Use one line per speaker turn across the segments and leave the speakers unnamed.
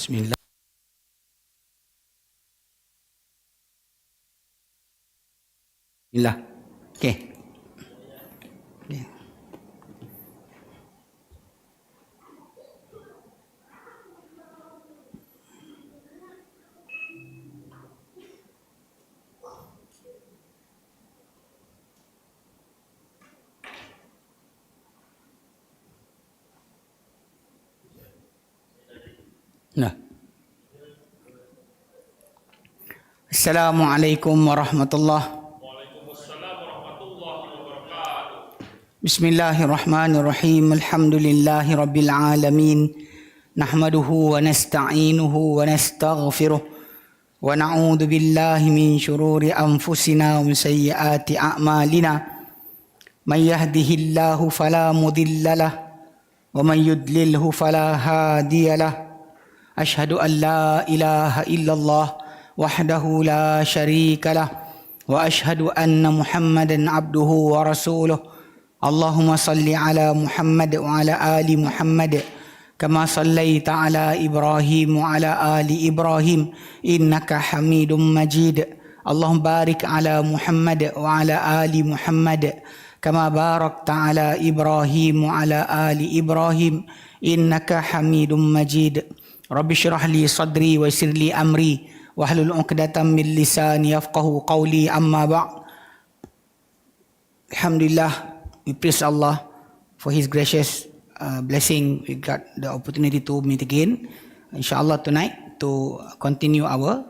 Bismillah. Bismillah. Okey. Okay. Nah. Assalamualaikum warahmatullahi. Bismillahirrahmanirrahim. Alhamdulillahi rabbil alamin. Nahmaduhu wa nasta'inuhu wa nastaghfiruh. Wa na'udzu billahi min shururi anfusina wa min sayyiati a'malina. Man yahdihillahu fala mudilla lah wa man yudlilhu fala hadiya lah. Ashhadu an la ilaha illallah wahdahu la syarika lah wa ashhadu anna Muhammadan abduhu wa rasuluh. Allahumma salli ala Muhammad wa ala ali Muhammad kama sallaita ala Ibrahim wa ala ali Ibrahim innaka Hamidum Majid. Allahumma barik ala Muhammad wa ala ali Muhammad kama barakta ala Ibrahim wa ala ali Ibrahim innaka Hamidum Majid. Rabbi shrah li sadri wa yassir li amri wahlul 'uqdatam min lisani yafqahu qawli, amma ba'd. Alhamdulillah, we praise Allah for His gracious blessing. We got the opportunity to meet again, inshallah, tonight to continue our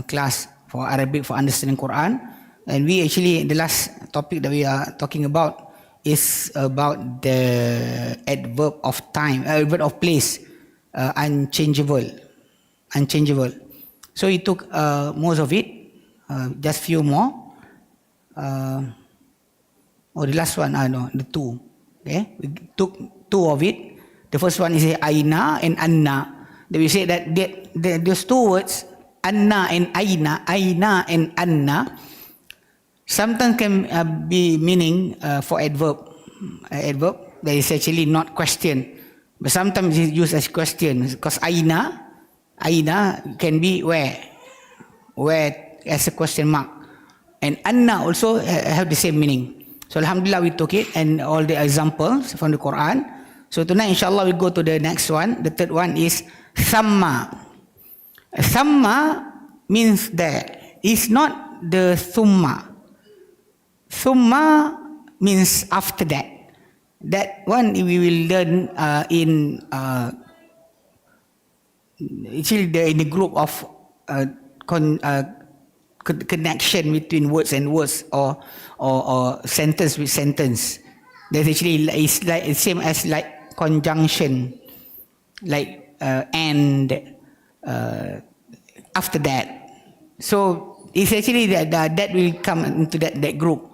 class for Arabic for understanding Quran. And we actually, the last topic that we are talking about is about the adverb of time, adverb of place, unchangeable. So we took most of it, just few more. The last one, no, the two. Okay, we took two of it. The first one is aina and anna. Then we say that those two words, anna and aina and anna, sometimes can be meaning for adverb. Adverb that is actually not question, but sometimes it's used as question, because aina can be where as a question mark, and anna also have the same meaning. So alhamdulillah, we took it and all the examples from the Quran. So tonight inshallah we go to the next one. The third one is thamma. Thamma means there. It's not the thumma. Thumma means after that. That one we will learn in the group of connection between words and words, or sentence with sentence. There's actually, it's like same as like conjunction, like and after that. So it's actually that will come into that group.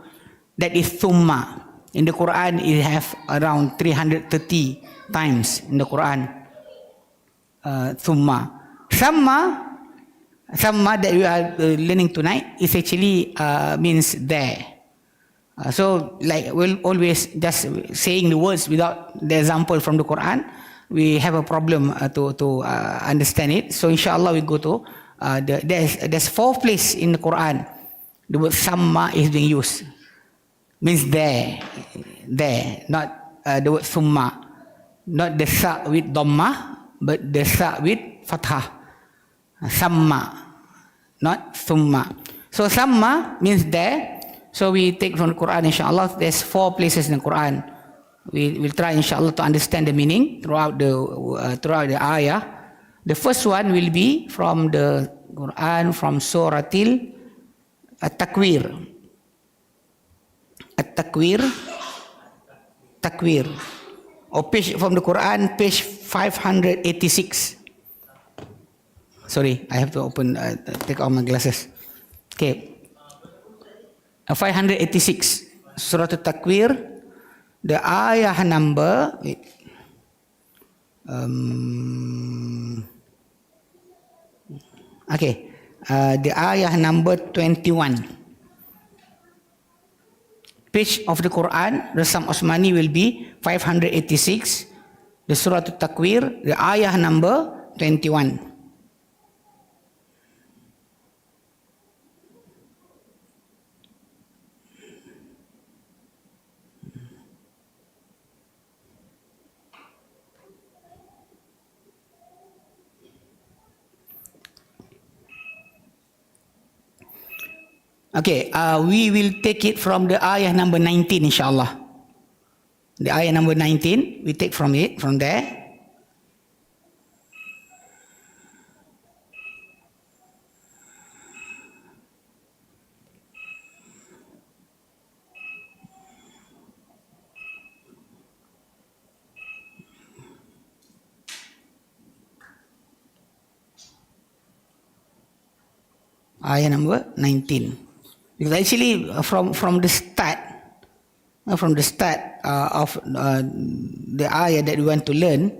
That is thumma. In the Quran, it have around 330 times in the Quran. Thumma. Thamma that we are learning tonight is actually means there. So like we'll always just saying the words without the example from the Quran, we have a problem to understand it. So inshallah we go to there's 4 places in the Quran the word thamma is being used. Means there, not the word thumma, not the tha with dhamma, but the tha with fathah. Thamma, not thumma. So thamma means there. So we take from the Quran, inshallah. There's 4 places in the Quran. We will try, inshallah, to understand the meaning throughout the ayah. The first one will be from the Quran, from Surah At-Takwir. Takwir. Or page from the Quran, page 586. Sorry, I have to take out my glasses. Okay. 586, Surah At-Takwir, the ayah number, the ayah number 21. Page of the Quran, Rasam Osmani will be 586, the Surah At-Takwir, the ayah number 21. Okay, we will take it from the ayah number 19, inshallah. The ayah number 19, we take from it, from there. Ayah number 19. Because actually, from the start of the ayah that we want to learn,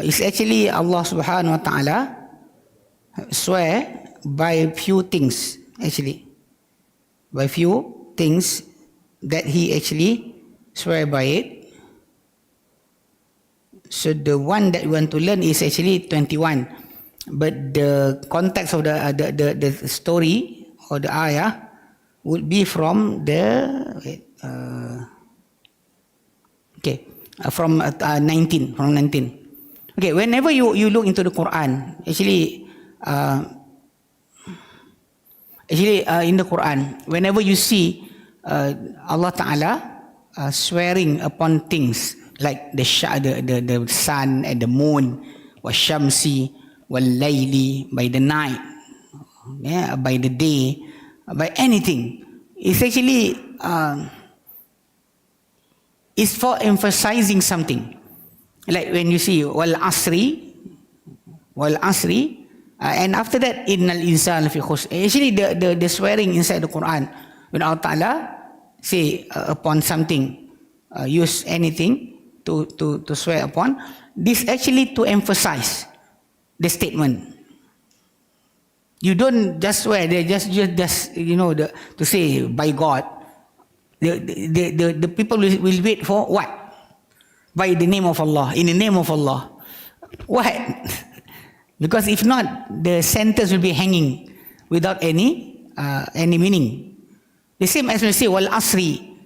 it's actually Allah subhanahu wa ta'ala swear by few things, actually. By few things that He actually swear by it. So the one that we want to learn is actually 21. But the context of the story or the ayah would be from the from 19. Okay, whenever you look into the Quran, actually in the Quran, whenever you see Allah Ta'ala swearing upon things like the sun and the moon, wa shamsi, wal layli, by the night, by the day, by anything, it's actually it's for emphasizing something. Like when you see wal asri, and after that innal insana fi khusr. Actually the swearing inside the Quran, when Allah Ta'ala say upon something, use anything to swear upon, this actually to emphasize the statement. You don't just swear, they just to say by God. The people will wait for what? By the name of Allah, in the name of Allah. What? Because if not, the sentence will be hanging without any meaning. The same as we say wal asri,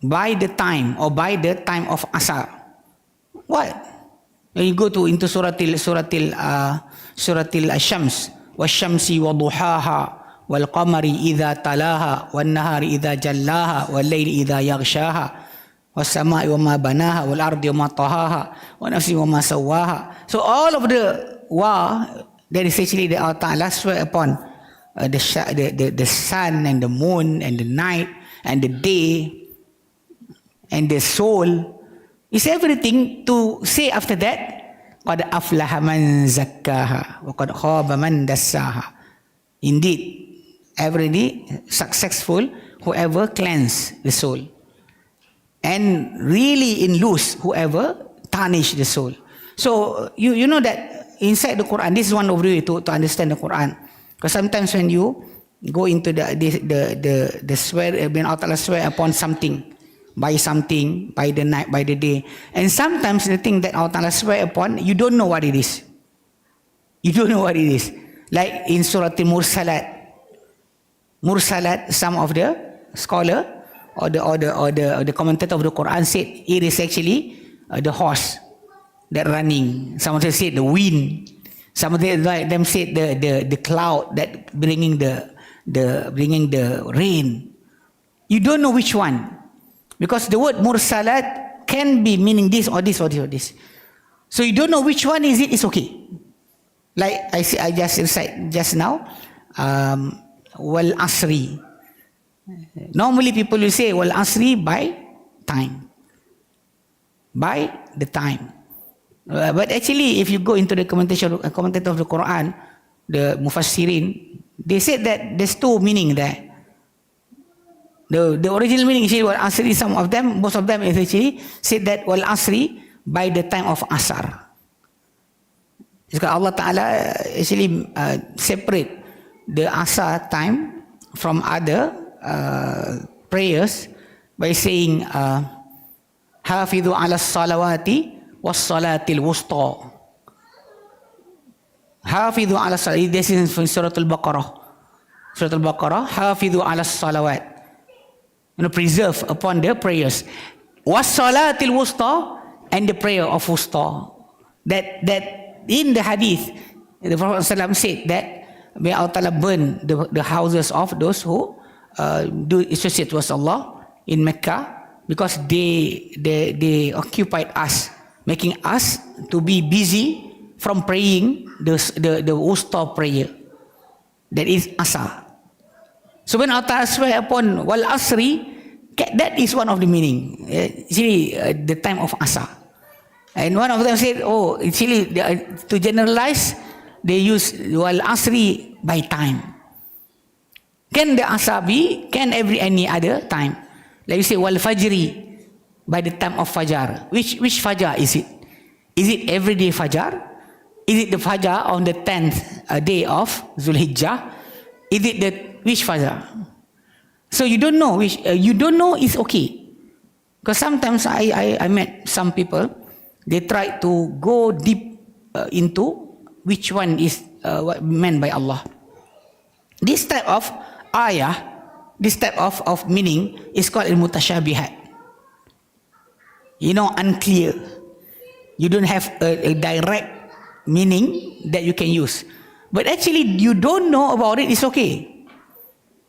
by the time or by the time of asar. What? When you go into suratil Shams, wasyamsi wa duhaha wal qamari idza talaha wan nahari idza jallaha wal layli idza yaghshaha was samai wa ma banaha wal ardi wa ma tahaha wa nafsi wa ma sawaha. So all of the that is actually the Allah Ta'ala swear upon the sun and the moon and the night and the day and the soul. Is everything to say after that, qad aflaha man zakkaha wa qad khaba man dassaha. Indeed, every successful whoever cleanse the soul, and really in loose whoever tarnish the soul. So you know that inside the Quran, this is one of the way to understand the Quran. Because sometimes when you go into the swear, when Allah swear upon something, by something, by the night, by the day, and sometimes the thing that Allah swear upon, you don't know what it is. You don't know what it is. Like in Surah Mursalat, some of the scholar or the commentator of the Quran said it is actually the horse that running. Some of them said the wind. Some of them said the cloud that bringing the rain. You don't know which one, because the word mursalat can be meaning this or this or this or this. So you don't know which one is it. It's okay. Like I just recite just now, wal asri. Normally people will say wal asri by time, by the time. But actually, if you go into the commentator of the Quran, the Mufassirin, they said that there's two meaning there. The original meaning is wal asri. Some of them, most of them, is actually said that wal asri by the time of asar. Because Allah Ta'ala actually separate the asar time from other prayers by saying hafidhu ala salawati was salatil wusta. Hafidhu ala salawat. This is from Surah Al-Baqarah. Surah Al-Baqarah. Hafidhu ala salawat. Preserve upon the prayers. Was salatil wusta, and the prayer of wusta. That in the hadith, the Prophet ﷺ said that may Allah Ta'ala burn the houses of those who do associate with Allah in Mecca, because they occupied us, making us to be busy from praying the wusta prayer, that is asar. So when Allah Ta'ala swear upon wal asri, that is one of the meaning. Actually, the time of asar. And one of them said, oh, actually, to generalize, they use wal asri by time. Can the asar be? Can any other time? Like you say wal fajri, by the time of fajar. Which fajar is it? Is it everyday fajar? Is it the fajar on the 10th day of Zulhijjah? Is it which fajar? So you don't know which. You don't know is okay. Because sometimes I met some people, they try to go deep into which one is what meant by Allah. This type of ayah, this type of meaning is called al-mutashabihat. Unclear. You don't have a direct meaning that you can use. But actually, you don't know about it, it's okay.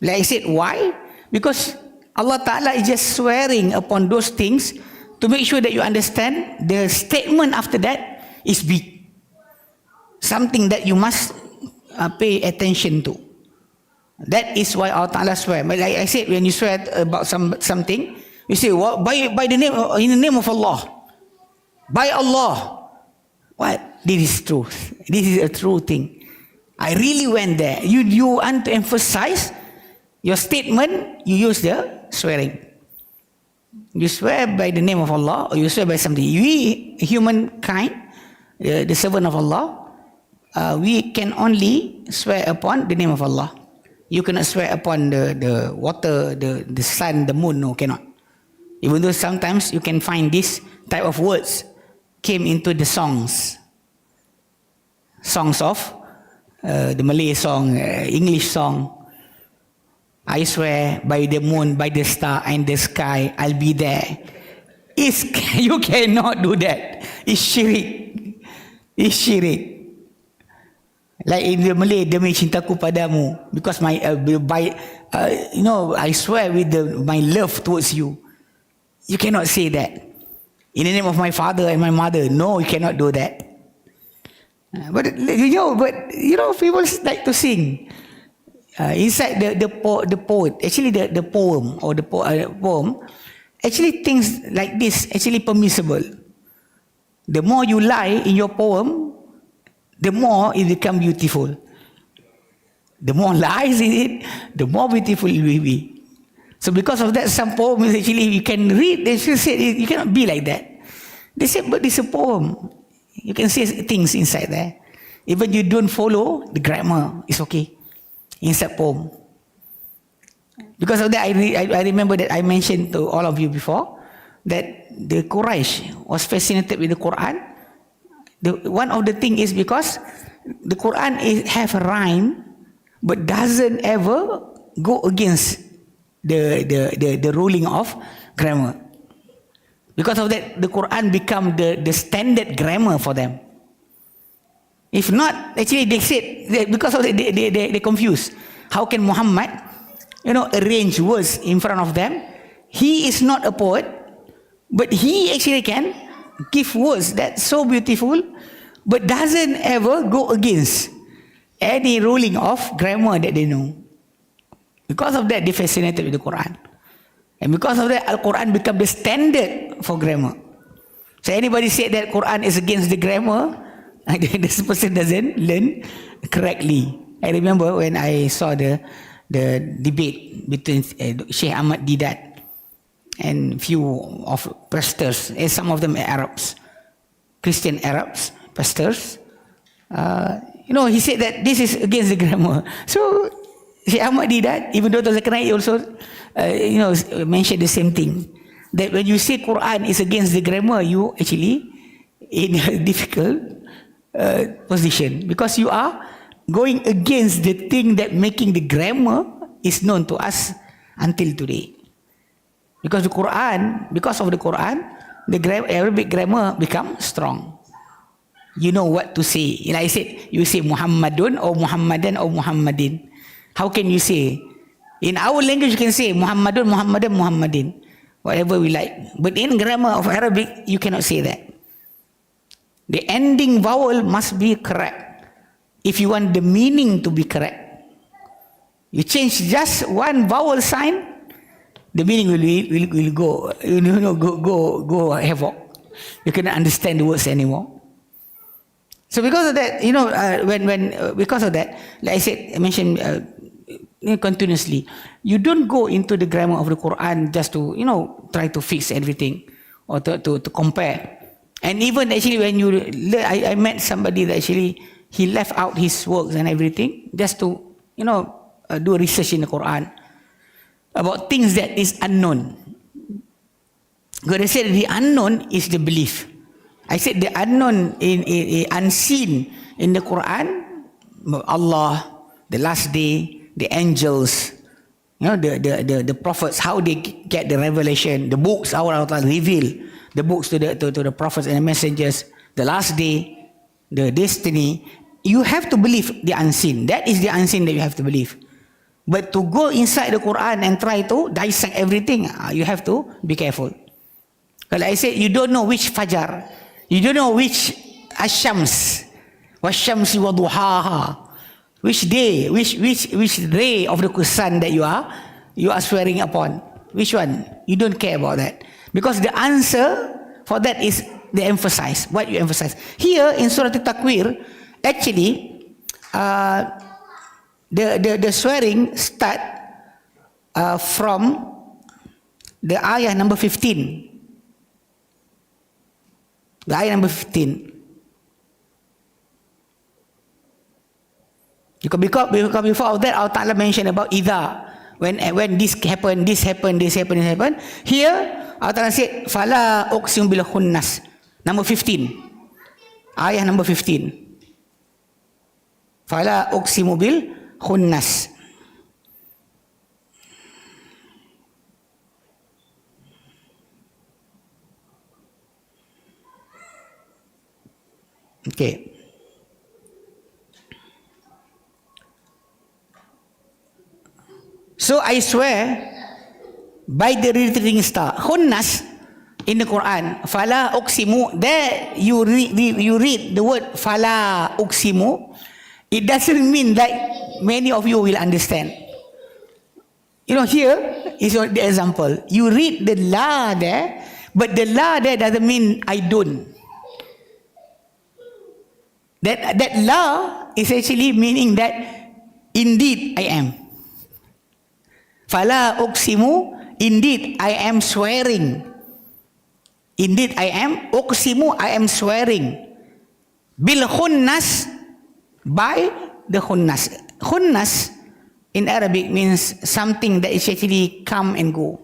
Like I said, why? Because Allah Ta'ala is just swearing upon those things to make sure that you understand the statement after that is big. Something that you must pay attention to. That is why Allah Ta'ala swear. But like I said, when you swear about something, you say, well, by the name, in the name of Allah. By Allah. What? This is truth. This is a true thing. I really went there. You want to emphasize your statement, you use the swearing. You swear by the name of Allah, or you swear by something. We, humankind, the servant of Allah, we can only swear upon the name of Allah. You cannot swear upon the water, the sun, the moon. No, cannot. Even though sometimes you can find this type of words came into the songs of the Malay song, English song. I swear by the moon, by the star and the sky, I'll be there. You cannot do that. It's shirik. It's shirik. Like in the Malay, demi cintaku padamu, because I swear with my love towards you. You cannot say that. In the name of my father and my mother, no, you cannot do that. But people like to sing. Inside the poet, actually the poem or the poem, actually things like this actually permissible. The more you lie in your poem, the more it become beautiful. The more lies in it, the more beautiful it will be. So because of that, some poems actually you can read, they still say you cannot be like that. They say, but it's a poem. You can say things inside there. Even you don't follow the grammar, it's okay. Inside poem. Because of that, I remember that I mentioned to all of you before that the Quraysh was fascinated with the Qur'an. One of the things is because the Qur'an have a rhyme, but doesn't ever go against the ruling of grammar. Because of that, the Qur'an become the standard grammar for them. If not, actually they said, because of that, they confused. How can Muhammad, arrange words in front of them? He is not a poet, but he actually can give words that's so beautiful, but doesn't ever go against any ruling of grammar that they know. Because of that, they fascinated with the Quran. And because of that, Al-Quran become the standard for grammar. So anybody said that Quran is against the grammar, this person doesn't learn correctly. I remember when I saw the debate between Sheikh Ahmad Didat and few of pastors, and some of them Arabs, Christian Arabs, pastors. He said that this is against the grammar. So Sheikh Ahmad Didat, even though Zakirai also, mentioned the same thing. That when you say Quran is against the grammar, you actually in a difficult position, because you are going against the thing that making the grammar is known to us until today. Because of the Quran, the Arabic grammar become strong. You know what to say. Like I said, you say Muhammadun or Muhammadan or Muhammadin. How can you say? In our language, you can say Muhammadun, Muhammadan, Muhammadin. Whatever we like. But in grammar of Arabic, you cannot say that. The ending vowel must be correct. If you want the meaning to be correct. You change just one vowel sign, the meaning will go havoc. You cannot understand the words anymore. So because of that, because of that, like I mentioned continuously, you don't go into the grammar of the Quran just to, try to fix everything or to compare. And even actually when I met somebody that actually, he left out his works and everything just to, do research in the Quran about things that is unknown. God has said the unknown is the belief. I said the unknown, unseen in the Quran, Allah, the last day, the angels, the prophets, how they get the revelation, the books, how Allah reveal the books to the prophets and the messengers, the last day, the destiny. You have to believe the unseen. That is the unseen that you have to believe. But to go inside the Quran and try to dissect everything, you have to be careful. Like I said, you don't know which Fajar, you don't know which Ash-Shams, Wash-Shamsi wa duhaha, which day, which ray of the sun that you are swearing upon. Which one? You don't care about that. Because the answer for that is the emphasize, what you emphasize. Here in Surah Al-Takwir, actually, the swearing start from the ayah number 15. The ayah number 15. Because before that, Allah Ta'ala mentioned about Idha. When this happened, this happened. Here, Allah Ta'ala said, Fala uqsim bil khunnas. Number 15. Ayah number 15. Fala uqsimu bil khunnas. Okay. So I swear by the retreating star. Khunnas in the Quran, Fala uqsimu, there you read the word Fala uqsimu. It doesn't mean that many of you will understand. Here is the example. You read the la there, but the la there doesn't mean I don't. That la is actually meaning that indeed I am. Fala uqsimu, indeed I am swearing. Indeed I am, uqsimu, I am swearing. Bil khunnas, by the khunnas. Khunnas in Arabic means something that is actually come and go.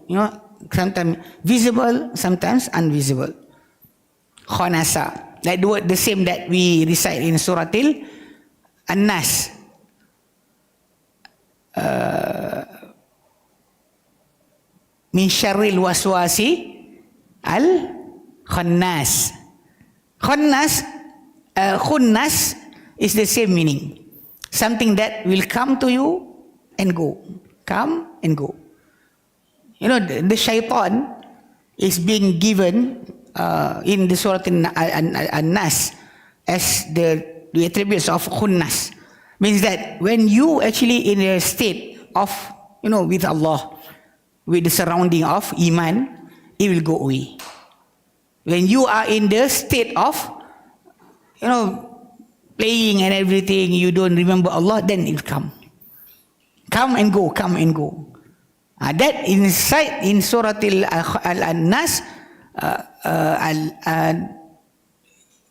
Sometimes visible, sometimes invisible. Khunasa. Like the word, the same that we recite in Surah An-Nas. Min syarril waswasi al-khannas. Khunnas is the same meaning. Something that will come to you and go. Come and go. The shaitan is being given in the Surah An-Nas as the attributes of khunnas. Means that when you actually in a state of, with Allah, with the surrounding of iman, it will go away. When you are in the state of, playing and everything, you don't remember Allah, then it will come. Come and go, come and go. That inside in Surah Al-Nas,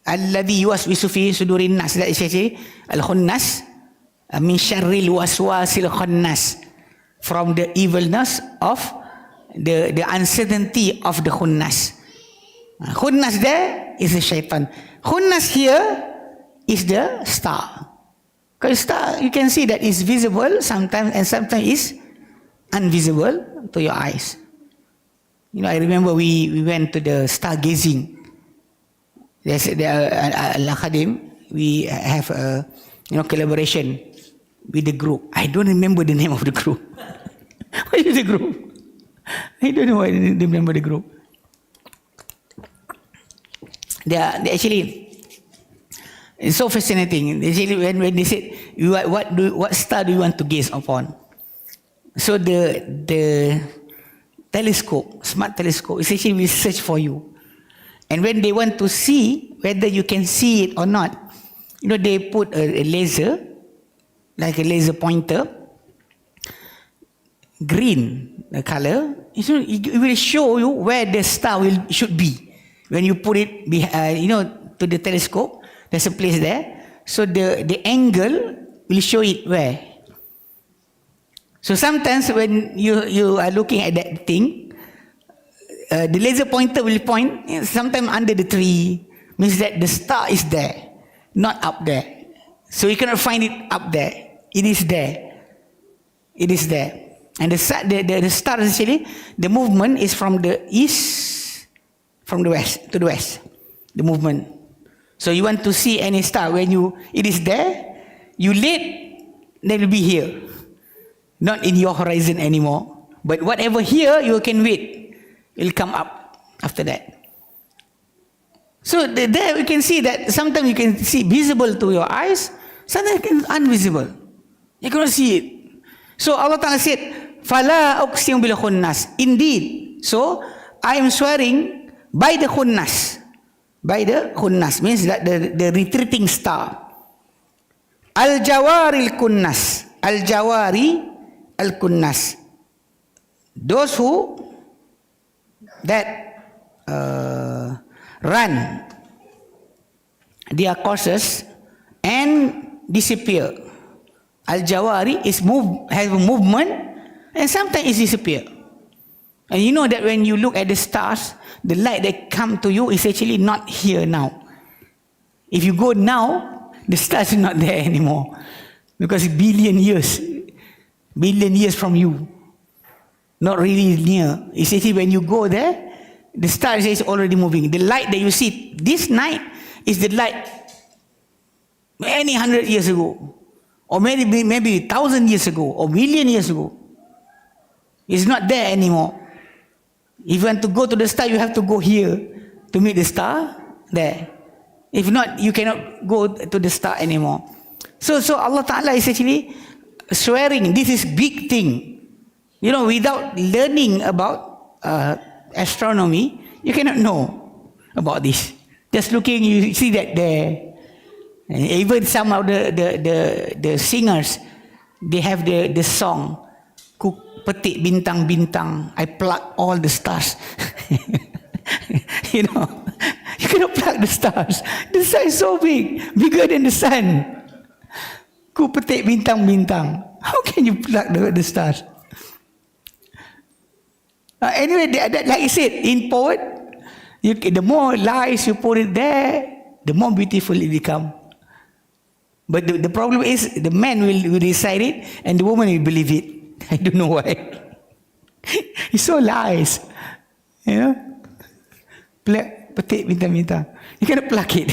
alladhi yuwaswisu fi sudurin nas, that is actually al-khunnas, min syarril waswasil khannas, from the evilness of the uncertainty of the khunnas. Khunnas there is a shaitan. Khunnas here is the star. Because star, you can see that it's visible sometimes and sometimes it's invisible to your eyes. I remember we went to the stargazing. There's Khaadem. We have a collaboration with the group. I don't remember the name of the group. What is the group? I don't know. I don't remember the group. They actually, it's so fascinating. Actually, when they said, what star do you want to gaze upon? So the telescope, smart telescope, is actually will search for you. And when they want to see whether you can see it or not, they put a laser, like a laser pointer, green the color. It will show you where the star should be. When you put it to the telescope, there's a place there. So the angle will show it where. So sometimes when you are looking at that thing, the laser pointer will point sometimes under the tree, means that the star is there, not up there. So you cannot find it up there. It is there. It is there. And the star actually, the movement is from the east, from the west to the west. The movement. So you want to see any star, when it is there, you lead, they will be here. Not in your horizon anymore. But whatever here, you can wait. It will come up after that. So there you can see that sometimes you can see visible to your eyes, sometimes invisible. You cannot see it. So Allah Ta'ala said, Fala uqsimu bil khunnas. Indeed. So I am swearing by the khunnas. By the khunnas means that the retreating star. Al-jawari al-kunnas. Al-jawari al-kunnas. Those who that run their courses and disappear. Al-jawari is have a movement and sometimes it disappear. And you know that when you look at the stars, the light that come to you is actually not here now. If you go now, the stars are not there anymore. Because billion years from you. Not really near. It's actually when you go there, the star is already moving. The light that you see this night is the light many 100 years ago. Or maybe 1,000 years ago. Or million years ago. It's not there anymore. If you want to go to the star, you have to go here to meet the star there. If not, you cannot go to the star anymore. So Allah Ta'ala is actually swearing, this is big thing. Without learning about astronomy, you cannot know about this. Just looking, you see that there. And even some of the singers, they have the song, Ku petik bintang-bintang, I pluck all the stars. You cannot pluck the stars. The star is so big, bigger than the sun. Ku petik bintang-bintang. How can you pluck the stars? Anyway, like I said, in poet, the more lies you put it there, the more beautiful it becomes. But the problem is, the man will recite it, and the woman will believe it. I don't know why. It's so lies. Petik bintang-bintang. You cannot pluck it.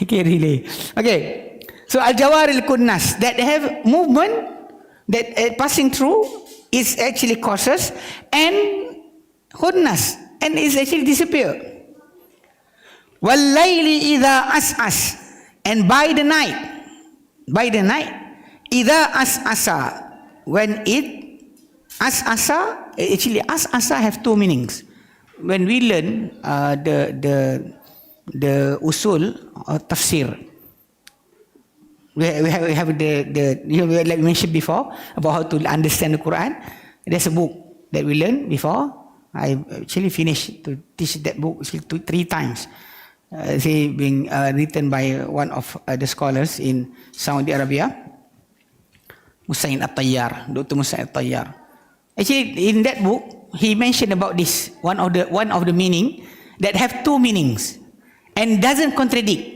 You can't relay. Okay. So al-jawar al-kunnas, that have movement, that passing through, is actually causes, and khunnas, and is actually disappear. Wal-layli idha as'as, and by the night, idha as'asa, when it as'asa, actually as'asa have two meanings. When we learn the usul or tafsir, we have like we mentioned before about how to understand the Quran. There's a book that we learned before. I actually finished to teach that book 3 times. Being written by one of the scholars in Saudi Arabia, Musain At-Tayyar, Dr. Musain At-Tayyar. Actually, in that book, he mentioned about this, one of the meaning that have two meanings and doesn't contradict.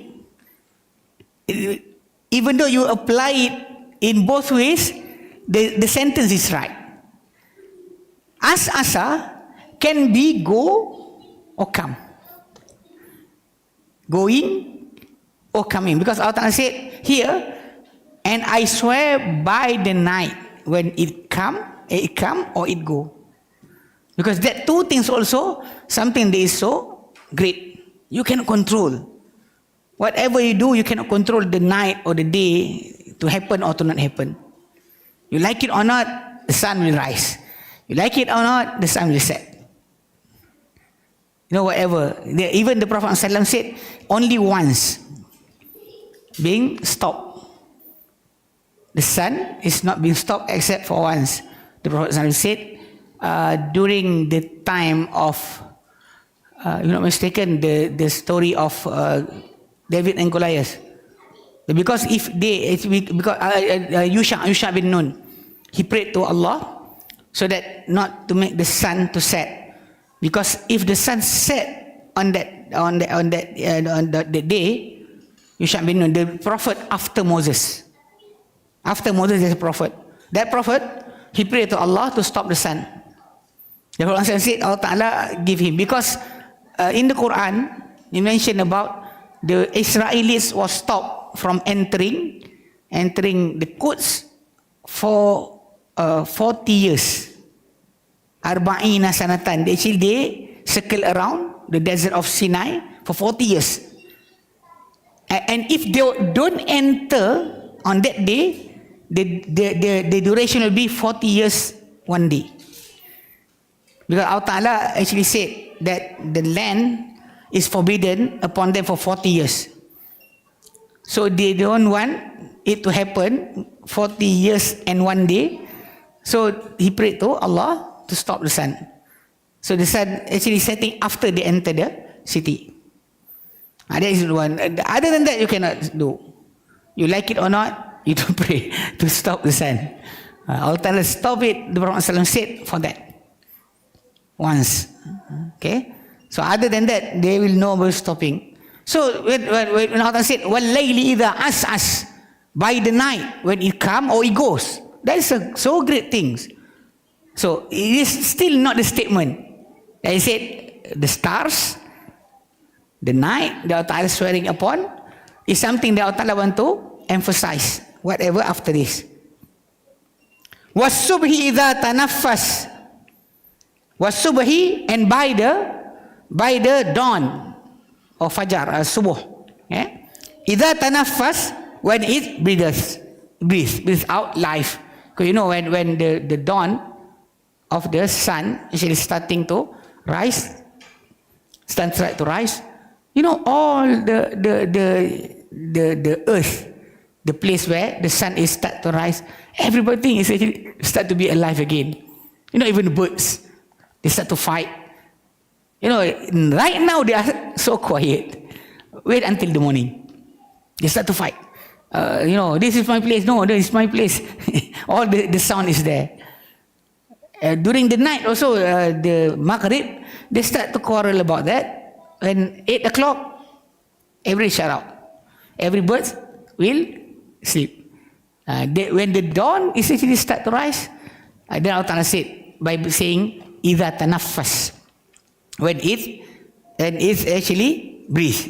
even though you apply it in both ways, the sentence is right. Asa can be go or come. Going or coming. Because Allah Ta'ala said here, and I swear by the night when it come or it go. Because that two things also, something that is so great. You cannot control. Whatever you do, you cannot control the night or the day to happen or to not happen. You like it or not, the sun will rise. You like it or not, the sun will set. You know, whatever. Even the Prophet ﷺ said, only once being stopped. The sun is not being stopped except for once. The Prophet ﷺ said, during the time of, if I'm not mistaken, the story of David and Goliath. Because Yusha bin Nun, he prayed to Allah so that not to make the sun to set. Because if the sun set on that day, Yusha bin Nun, the prophet after Moses. After Moses is a prophet. That prophet, he prayed to Allah to stop the sun. The Prophet said, Allah Ta'ala give him. Because in the Qur'an, he mentioned about the Israelis was stopped from entering the Quds for 40 years. Arba'ina sanatan. They circle around the desert of Sinai for 40 years. And if they don't enter on that day, the duration will be 40 years one day. Because Allah Ta'ala actually said that the land is forbidden upon them for 40 years. So they don't want it to happen 40 years and one day. So he prayed to Allah to stop the sun. So the sun actually setting after they enter the city. That is the one. Other than that, you cannot do. You like it or not, you don't pray to stop the sun. Allah Ta'ala stop it, the Prophet ﷺ said for that. Once. Okay? So other than that, they will know about stopping. So when Allah said, وَاللَّيْلِ إِذَا أَسْعَسْ, by the night, when it comes or it goes. That is so great things. So it is still not the statement. I said, the stars, the night that Allah Ta'ala is swearing upon, is something that Allah Ta'ala want to emphasize. Whatever after this. وَالصُّبْحِ إِذَا تَنَفَّسْ, وَالصُّبْحِ, and by the dawn or Fajar, Subuh. Idha tanaffas, when it breathes out life. Because you know when the dawn of the sun is starting to rise, you know, all the earth, the place where the sun is start to rise, everything is actually start to be alive again. You know, even the birds, they start to fight. You know, right now they are so quiet. Wait until the morning. They start to fight. You know, this is my place. No, this is my place. All the sound is there. During the night also, the Maghrib, they start to quarrel about that. When 8 o'clock, every shut out. Every bird will sleep. When the dawn is actually start to rise, then Allah said, by saying, إِذَا تَنَفَّسْ, when it actually breathes.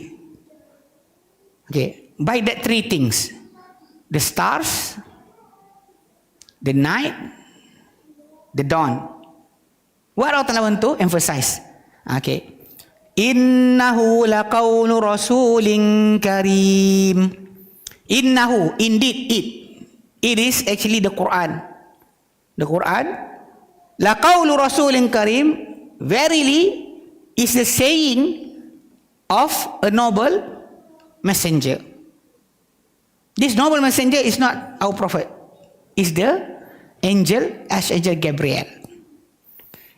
Okay, by that three things, the stars, the night, the dawn. What Allah want to emphasize? Okay, innahu laqawlu rasulin karim. Innahu, indeed it is actually the Qur'an. The Qur'an, laqawlu rasulin karim, verily is the saying of a noble messenger. This noble messenger is not our prophet, is the Archangel Gabriel.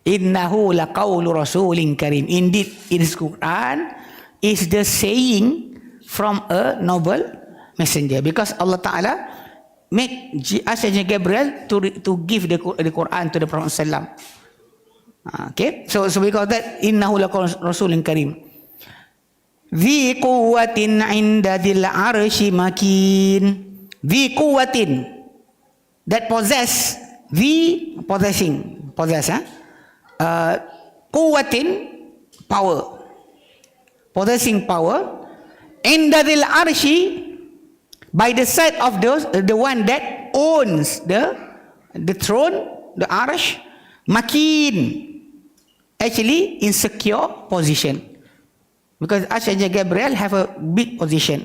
Innahu laqawlu rasulin karim. Indeed, it is Quran is the saying from a noble messenger, because Allah Ta'ala make Archangel Gabriel to give the Quran to the Prophet Sallam. Okay, so because that innahu laqawlu rasulin karim. Dhi quwwatin 'inda dhil 'arsyi makin. Dhi quwwatin, that possess, possess, quwwatin, power, possessing power, inda dhil 'arsyi, by the side of those, the one that owns the throne, the arsh, makin, actually in secure position. Because Archangel Gabriel have a big position.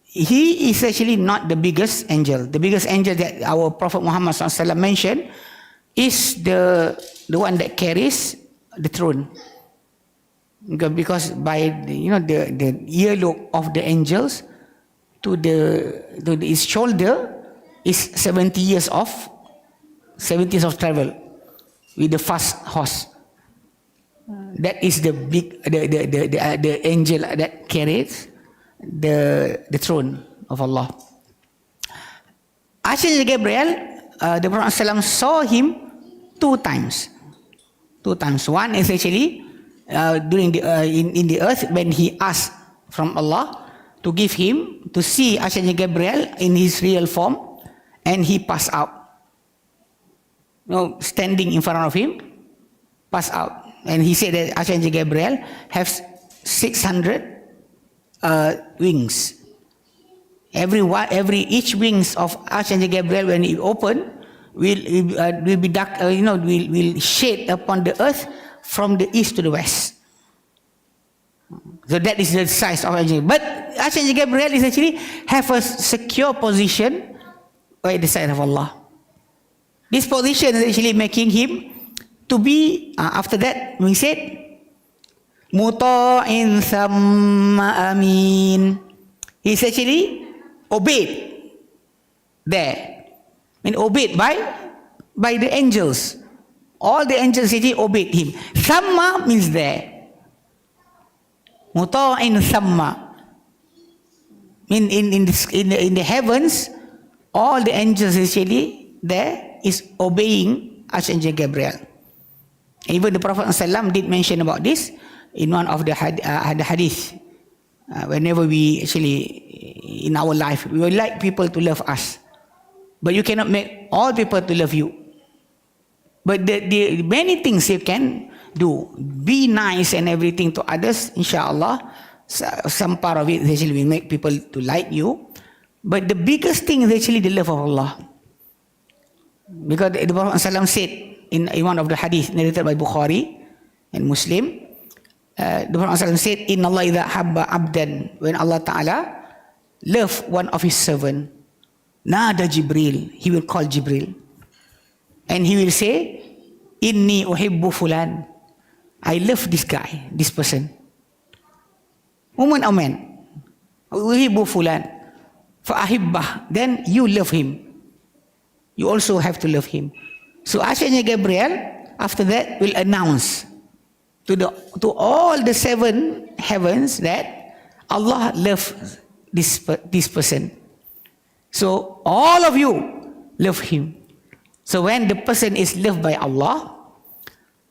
He is actually not the biggest angel. The biggest angel that our Prophet Muhammad SAW mentioned is the one that carries the throne. Because by the earlobe of the angels to his shoulder is 70 years of travel with the fast horse. That is the big the angel that carries the throne of Allah. Archangel Gabriel, the Prophet ﷺ saw him two times. One is actually during in the earth, when he asked from Allah to give him to see Archangel Gabriel in his real form, and he passed out. Standing in front of him, passed out. And he said that Archangel Gabriel has 600 wings. Each wings of Archangel Gabriel, when it open, will be dark. Will shade upon the earth from the east to the west. So that is the size of Archangel. But Archangel Gabriel is actually have a secure position by the side of Allah. This position is actually making him to be, after that, we said, muta'in thamma amin. He's actually obeyed there. Obeyed by the angels. All the angels actually obeyed him. Thamma means there. Muta'in thamma. In the heavens, all the angels actually there is obeying Archangel Gabriel. Even the Prophet ﷺ did mention about this in one of the hadith. Whenever we actually, in our life, we would like people to love us. But you cannot make all people to love you. But the many things you can do. Be nice and everything to others, inshallah. Some part of it actually will make people to like you. But the biggest thing is actually the love of Allah. Because the Prophet ﷺ said, in one of the hadith narrated by Bukhari and Muslim, the Prophet ﷺ said, Inna Allah idha habba abdan, when Allah Ta'ala love one of his servant, nada Jibril, he will call Jibril, and he will say, Inni uhibbu fulan, I love this guy, this person. Woman or man, uhibbu fulan, fa ahibbah, then you love him. You also have to love him. So Archangel Gabriel, after that, will announce to all the 7 heavens that Allah loves this person. So all of you love him. So when the person is loved by Allah,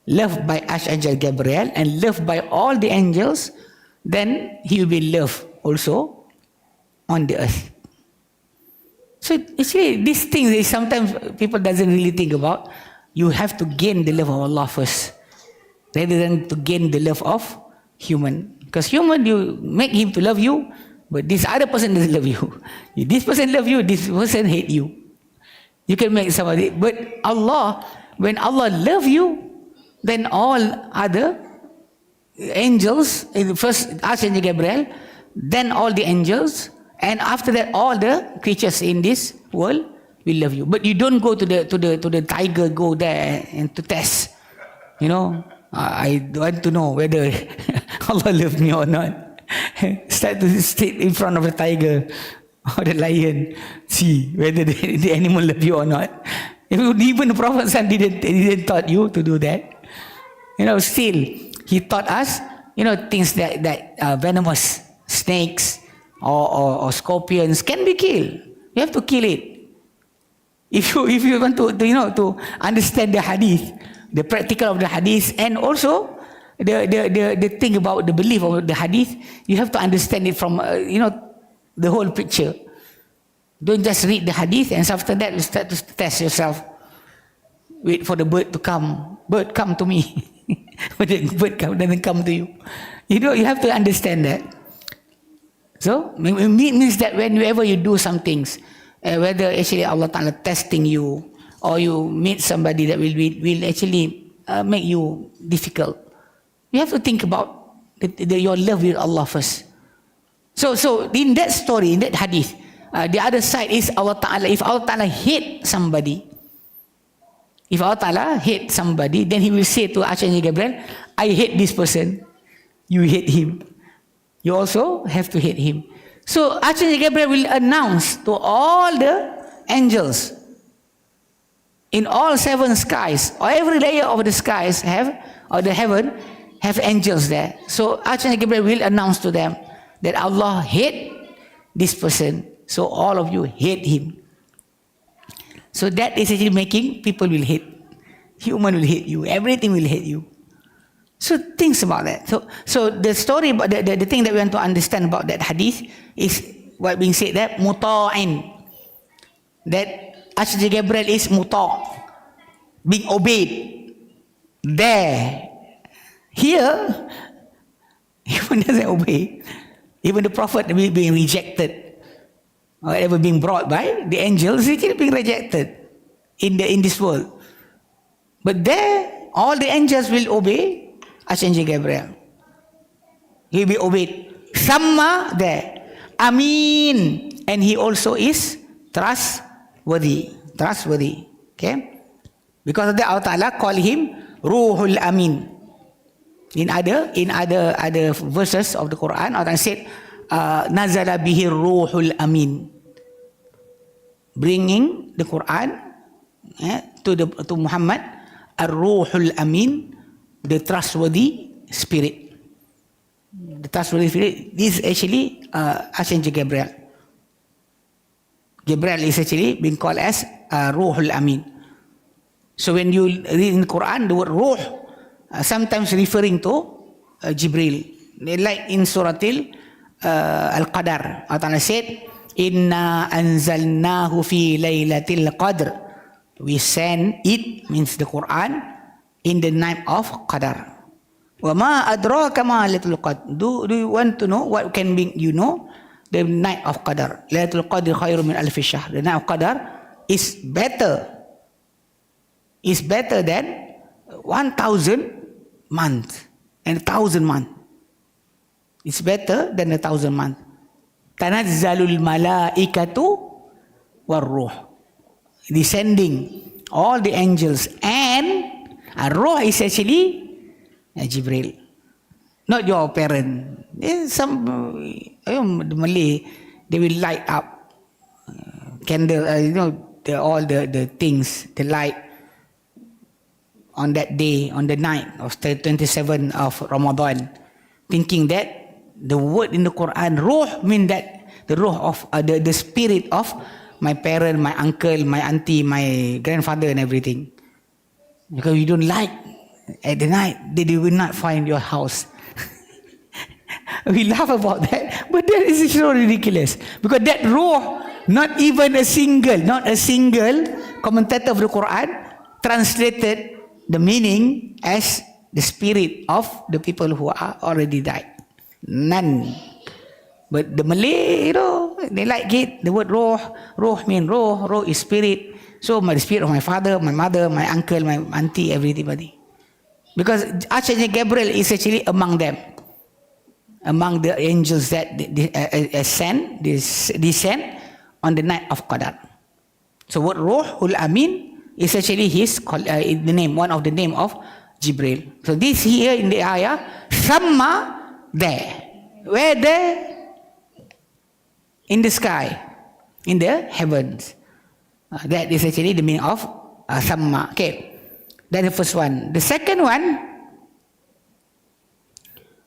loved by Archangel Gabriel, and loved by all the angels, then he will be loved also on the earth. So actually, these things sometimes people doesn't really think about. You have to gain the love of Allah first, rather than to gain the love of human. Because human, you make him to love you, but this other person doesn't love you. This person love you, this person hate you. You can make somebody, but Allah, when Allah love you, then all other angels, first Archangel Gabriel, then all the angels, and after that, all the creatures in this world will love you. But you don't go to the tiger, go there and to test. I want to know whether Allah loves me or not. Start to sit in front of the tiger or the lion, see whether the animal love you or not. Even the Prophet didn't taught you to do that. Still he taught us, things that venomous, snakes, or scorpions can be killed. You have to kill it. If you want to understand the hadith, the practical of the hadith, and also the thing about the belief of the hadith, you have to understand it from the whole picture. Don't just read the hadith and after that you start to test yourself. Wait for the bird to come. Bird, come to me. But the bird doesn't come to you. You have to understand that. So it means that whenever you do some things, whether actually Allah Ta'ala testing you or you meet somebody that will actually make you difficult, you have to think about your love with Allah first. So in that story, in that hadith, the other side is Allah Ta'ala. If Allah Ta'ala hate somebody, then He will say to Archangel Gabriel, I hate this person, you hate him. You also have to hate him. So Archangel Gabriel will announce to all the angels in all 7 skies, or every layer of the skies or the heaven have angels there. So Archangel Gabriel will announce to them that Allah hate this person, so all of you hate him. So that is actually making people will hate. Human will hate you. Everything will hate you. So think about that. So the story about the thing that we want to understand about that hadith is what being said that muta'in. That Archangel Gabriel is muta', being obeyed. There. Here, even doesn't obey. Even the prophet being rejected. Or ever being brought by the angels, is being rejected in this world. But there, all the angels will obey Archangel Gabriel. He will be obeyed. Sama there. Amin. And he also is trustworthy. Okay? Because of that, Allah Ta'ala call him Ruhul Amin. In other verses of the Quran, Allah said, Nazala bihi Ruhul Amin. Bringing the Quran to Muhammad, Ar-Ruhul Amin, the trustworthy spirit. The trustworthy spirit, this is actually Archangel Gabriel. Gabriel is actually being called as Ruhul Amin. So when you read in the Quran, the word Ruh, sometimes referring to Jibril. Like in Surah Al-Qadar, Allah said, Inna anzalnahu fi laylatil qadr. We send it, means the Quran, in the night of Qadar. Wa ma adraka ma laylatul qadr. Do you want to know what can be, the night of Qadar? Laylatul qadr khairum min alfi shahr. The night of Qadar is better than 1,000 months and 1,000 months. It's better than 1,000 months. Tanazzalul malaikatu warruh. Descending all the angels, and Ar-Ruh is actually Jibril, not your parent. Some the Malay, they will light up candle, all the things, the light on that day, on the night of 27 of Ramadan, thinking that the word in the Quran, Ruh, mean that the Ruh of the spirit of my parent, my uncle, my auntie, my grandfather and everything. Because you don't like at the night, they will not find your house. We laugh about that, but that is so ridiculous. Because that Ruh, not a single commentator of the Quran translated the meaning as the spirit of the people who are already died. None. But the Malay, they like it. The word Ruh means Ruh is spirit. So the spirit of my father, my mother, my uncle, my auntie, everybody. Because Archangel Gabriel is actually among them. Among the angels that descend on the night of Qadar. So what Ruhul Amin is actually the name, one of the name of Jibril. So this here in the ayah, Sama there. Where there? In the sky, in the heavens. That is actually the meaning of Sama. Okay, that's the first one. The second one,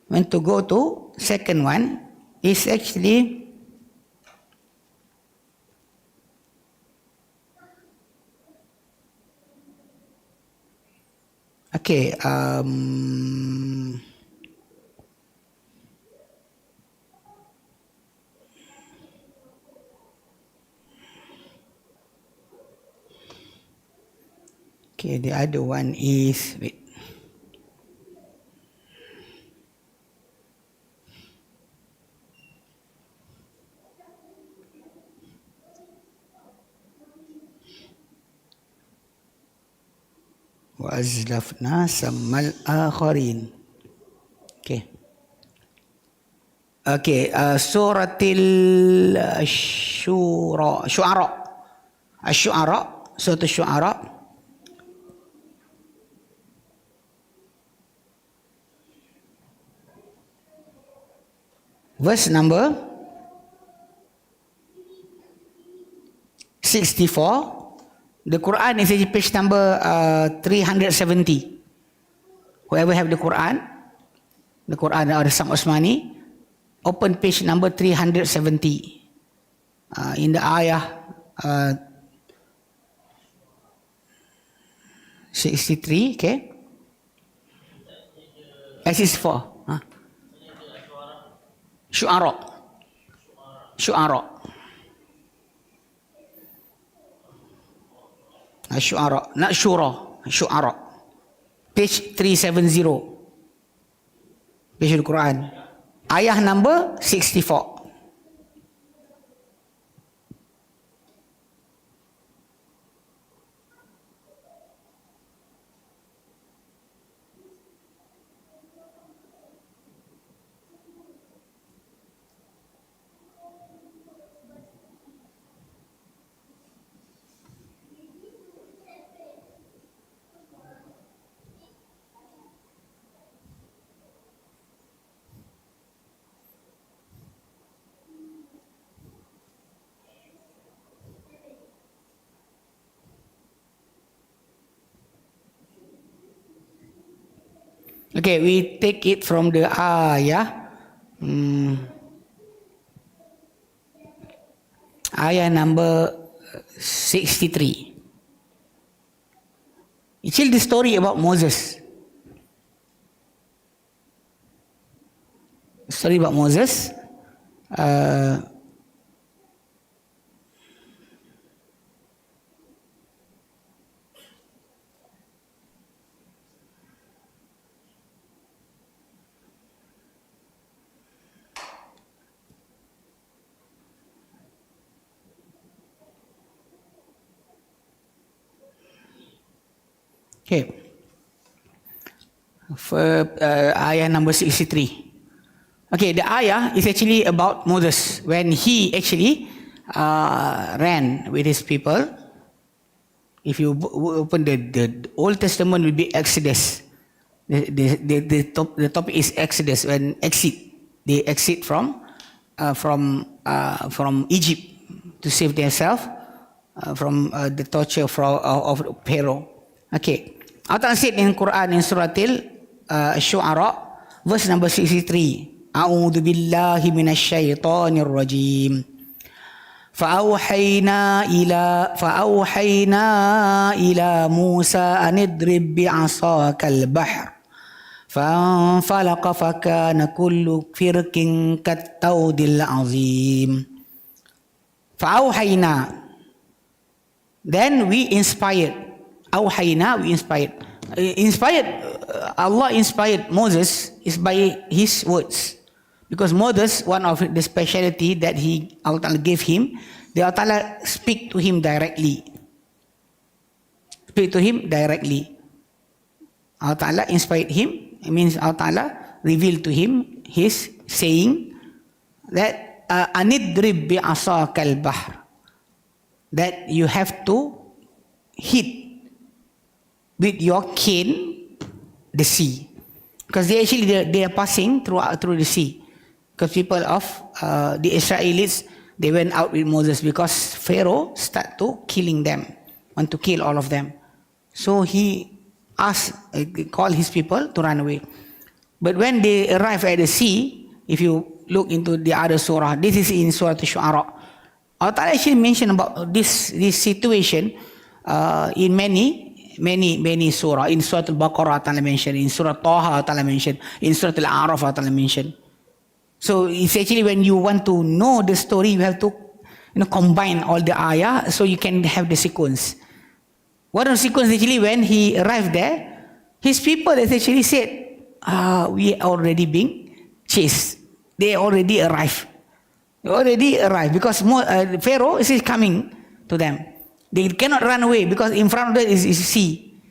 when to go to second one, is actually okay. Okay, the other one is, wait. وَأَزْلَفْنَا ثَمَّ الْآخَرِينَ. Okay. Okay, suratil syu'ara. Asy-syu'ara, surah asy-syu'ara. Verse number 64. The Quran is actually page number 370. Whoever have the Quran or the Sam Osmani, open page number 370. In the ayah 63, okay? Axis 4. Syu'ara. Syu'ara. Syu'ara, not syura, syu'ara. Page 370. Page of the Quran. Ayah number 64. Okay, we take it from the ayah. Ayah number 63. It's still the story about Moses. Story about Moses. Okay. For ayah number 63. Okay, the ayah is actually about Moses when he actually ran with his people. If you open the Old Testament, will be Exodus. The topic is Exodus, when they exit from Egypt to save themselves from the torture of Pharaoh. Okay, Allah said in Quran in Surah Al-Syu'ara, verse number 63. A'udzu billahi minasy syaithanir rajim. فأوحينا إلى موسى أن اضرب بعصاك البحر فانفلق فكان كل فرق كالطود العظيم. فأوحينا, then we inspired. أوحينا, we inspired. Allah inspired Moses is by his words. Because Moses, one of the speciality that Allah gave him, Allah speak to him directly. Allah inspired him. It means Allah revealed to him his saying that anidrib bi'asakal bahr, that you have to hit with your cane the sea, because they are passing through the sea. Because people of the Israelites, they went out with Moses because Pharaoh started to killing them, want to kill all of them. So he called his people to run away. But when they arrived at the sea, if you look into the other surah, this is in Surah Al-Syu'ara, Allah actually mentioned about this situation in many surah. In Surah Al-Baqarah, Allah mentioned. In Surah Taha, Allah mentioned. In Surah Al-A'raf, Allah mentioned. So it's actually when you want to know the story, you have to combine all the ayah so you can have the sequence. One of the sequence actually, when he arrived there, his people actually said, we are already being chased. They already arrived. Because Pharaoh is coming to them. They cannot run away because in front of them is sea.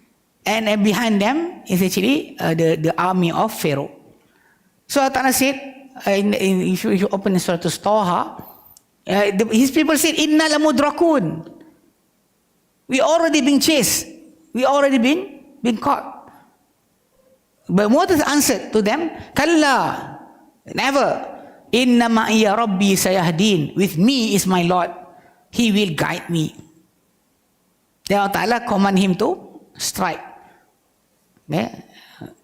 And behind them is actually the army of Pharaoh. So Allah Ta'ala said, if you open the Surah to Taha, his people said, Inna lamudrakun. We already been chased. We already been caught. But Moses answered to them, Kalla, never. Inna ma'iya Rabbi sayahdin. With me is my Lord. He will guide me. Then Allah Ta'ala command him to strike.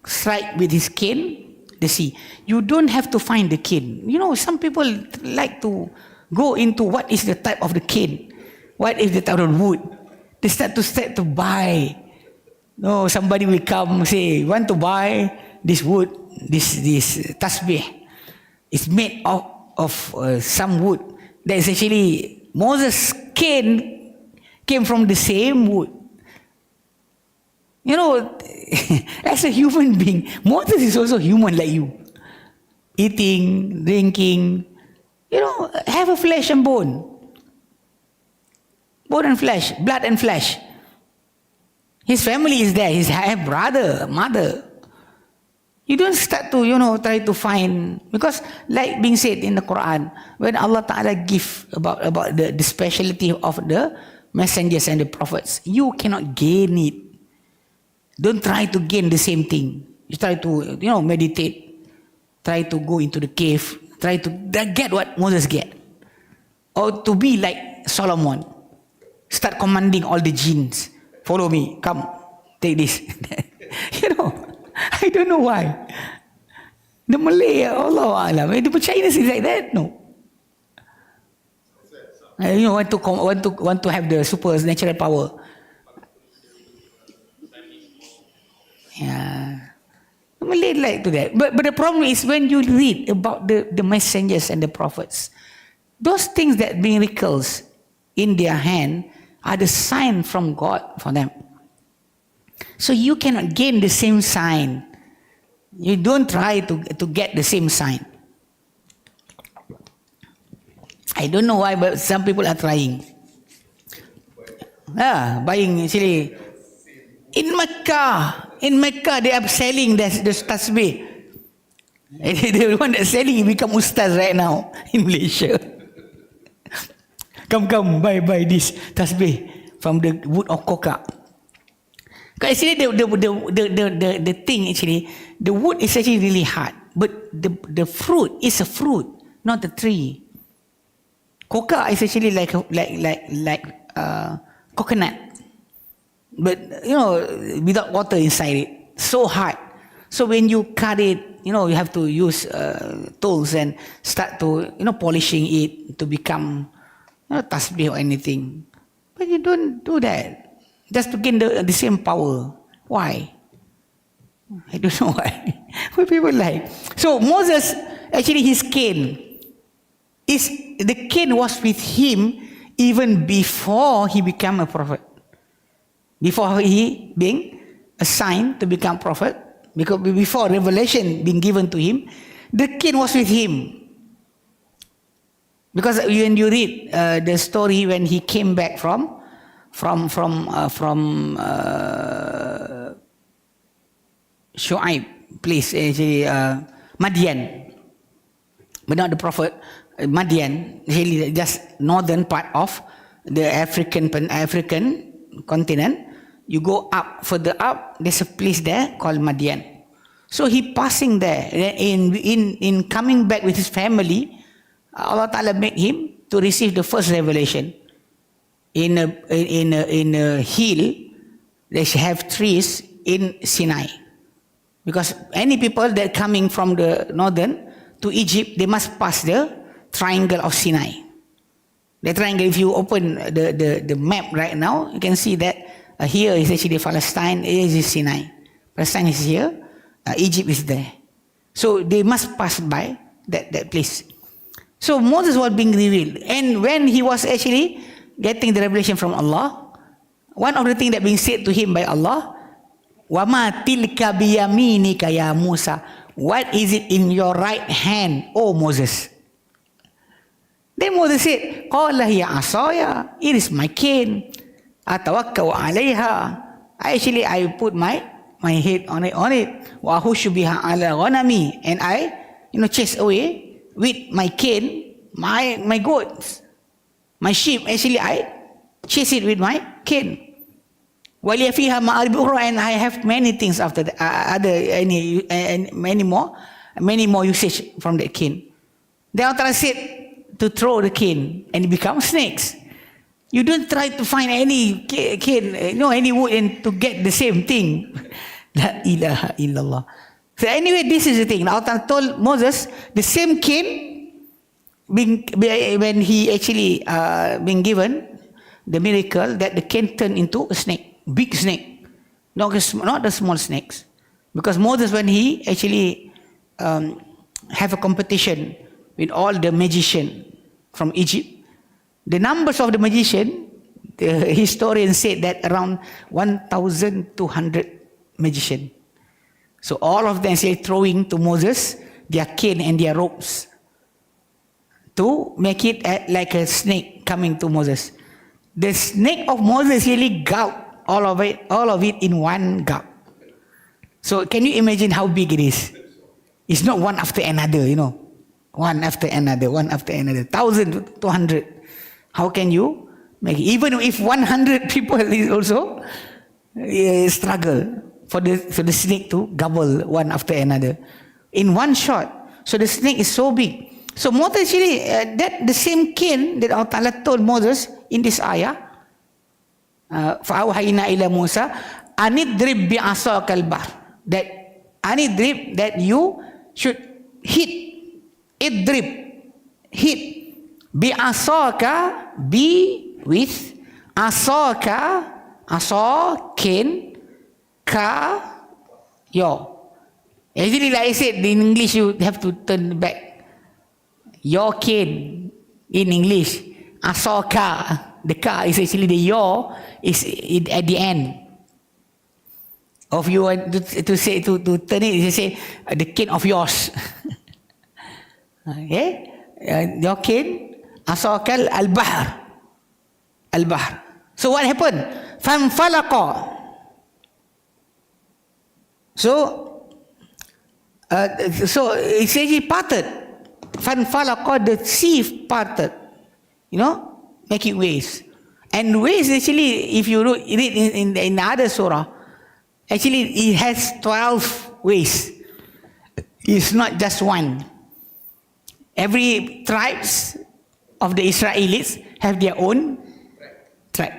Strike with his cane the sea. You don't have to find the cane. You know, some people like to go into what is the type of the cane. What is the type of wood. They start to buy. No, somebody will come say, want to buy this wood, this tasbih. It's made of some wood. That is actually Moses' cane came from the same wood. You know, as a human being, Moses is also human like you. Eating, drinking, you know, have a flesh and bone. Bone and flesh, blood and flesh. His family is there, his brother, mother. You don't start to, try to find, because like being said in the Qur'an, when Allah Ta'ala give about the speciality of the messengers and the prophets, you cannot gain it. Don't try to gain the same thing. You try to, meditate. Try to go into the cave. Try to get what Moses get. Or to be like Solomon. Start commanding all the jinns. Follow me. Come. Take this. I don't know why. The Malay, Allah Alam. The Chinese is like that. No. Want to have the supernatural power. Yeah. Malay like to that. But the problem is when you read about the messengers and the prophets, those things that miracles in their hand are the sign from God for them. So you cannot gain the same sign. You don't try to get the same sign. I don't know why, but some people are trying. Buying actually. In Mecca, they are selling the tasbih. The one that's selling become Ustaz right now in Malaysia. Come, buy this tasbih from the wood of coca. Actually, the thing actually, the wood is actually really hard, but the fruit is a fruit, not a tree. Coca is actually like coconut. But, without water inside it. So hard. So when you cut it, you have to use tools and start to, polishing it to become, tasbih or anything. But you don't do that. Just to gain the same power. Why? I don't know why. What people like. So Moses, actually his cane, the cane was with him even before he became a prophet. Before he being assigned to become prophet, because before revelation being given to him, the king was with him. Because when you read the story when he came back from Shu'aib place, Madian, but not the prophet. Madian, really just northern part of the African continent. You go up, further up, there's a place there called Madian. So he passing there. In coming back with his family, Allah Ta'ala made him to receive the first revelation. In a hill, they have trees in Sinai. Because any people that coming from the northern to Egypt, they must pass the triangle of Sinai. The triangle, if you open the map right now, you can see that here is actually Palestine, here is Sinai. Palestine is here, Egypt is there. So they must pass by that place. So Moses was being revealed. And when he was actually getting the revelation from Allah, one of the things that being said to him by Allah, وَمَا تِلْكَ بِيَمِينِكَ يَا Musa, what is it in your right hand, O Moses? Then Moses said, قَالَ هِيَ عَصَايَ, it is my cane, أَتَوَكَّوْ عَلَيْهَا, I put my head on it, وَأَهُشُّ بِهَا عَلَى غَنَمِي, and I chase away with my cane, my goats, my sheep, I chase it with my cane. وَلِيَ فِيهَا مَآرِبُ أُخْرَى, and I have many things after that, many more usage from that cane. Then Allah said to throw the cane and it becomes snakes. You don't try to find any cane, any wood and to get the same thing. La ilaha illallah. So anyway, this is the thing. Allah told Moses the same cane when he actually been given the miracle that the cane turned into a snake. Big snake, not the small snakes. Because Moses, when he actually have a competition with all the magicians from Egypt, the numbers of the magician, the historians said that around 1,200 magicians. So all of them say throwing to Moses their cane and their ropes to make it like a snake coming to Moses. The snake of Moses really gulped all of it in one gulp. So can you imagine how big it is? It's not one after another, one after another, 1,200. How can you make it? Even if 100 people is also struggle for the snake to gobble one after another in one shot. So the snake is so big. So Moses actually, that the same cane that Allah told Moses in this ayah, فَأَوْحَيْنَا إِلَى مُوسَى أَنِدْرِبْ بِعَصَاكَ الْبَحْرِ, that anidrib, that you should hit, hit, bi'asaka, be with, asaka, asa, cane, ka, your. Actually, like I said, in English you have to turn back. Your cane, in English, asaka, the ka is actually the your is at the end. Of you want to say to turn it, you say the cane of yours. Okay, your cane, asakal al-bahr, al-bahr. So what happened? Fanfalaqa. So it's actually parted. Fanfalaqa, the sea parted. Making waves. And waves actually, if you read in other surah, actually it has 12 ways. It's not just one. Every tribes of the Israelites have their own tribe.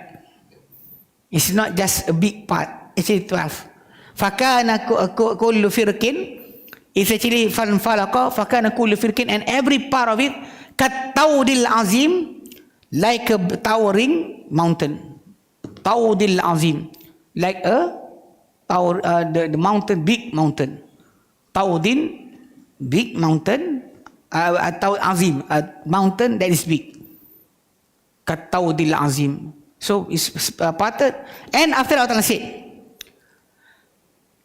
It's not just a big part. Actually 12. Fakana kullu firqin. It's actually fanfalaqa. Fakana kullu firqin, and every part of it kattawdil azim, like a towering mountain. Tawdil azim, like a tower, the mountain, big mountain. Tawdin, big mountain. Azim, a mountain that is big. Kattawdil azim. So it's parted. And after that Allah said,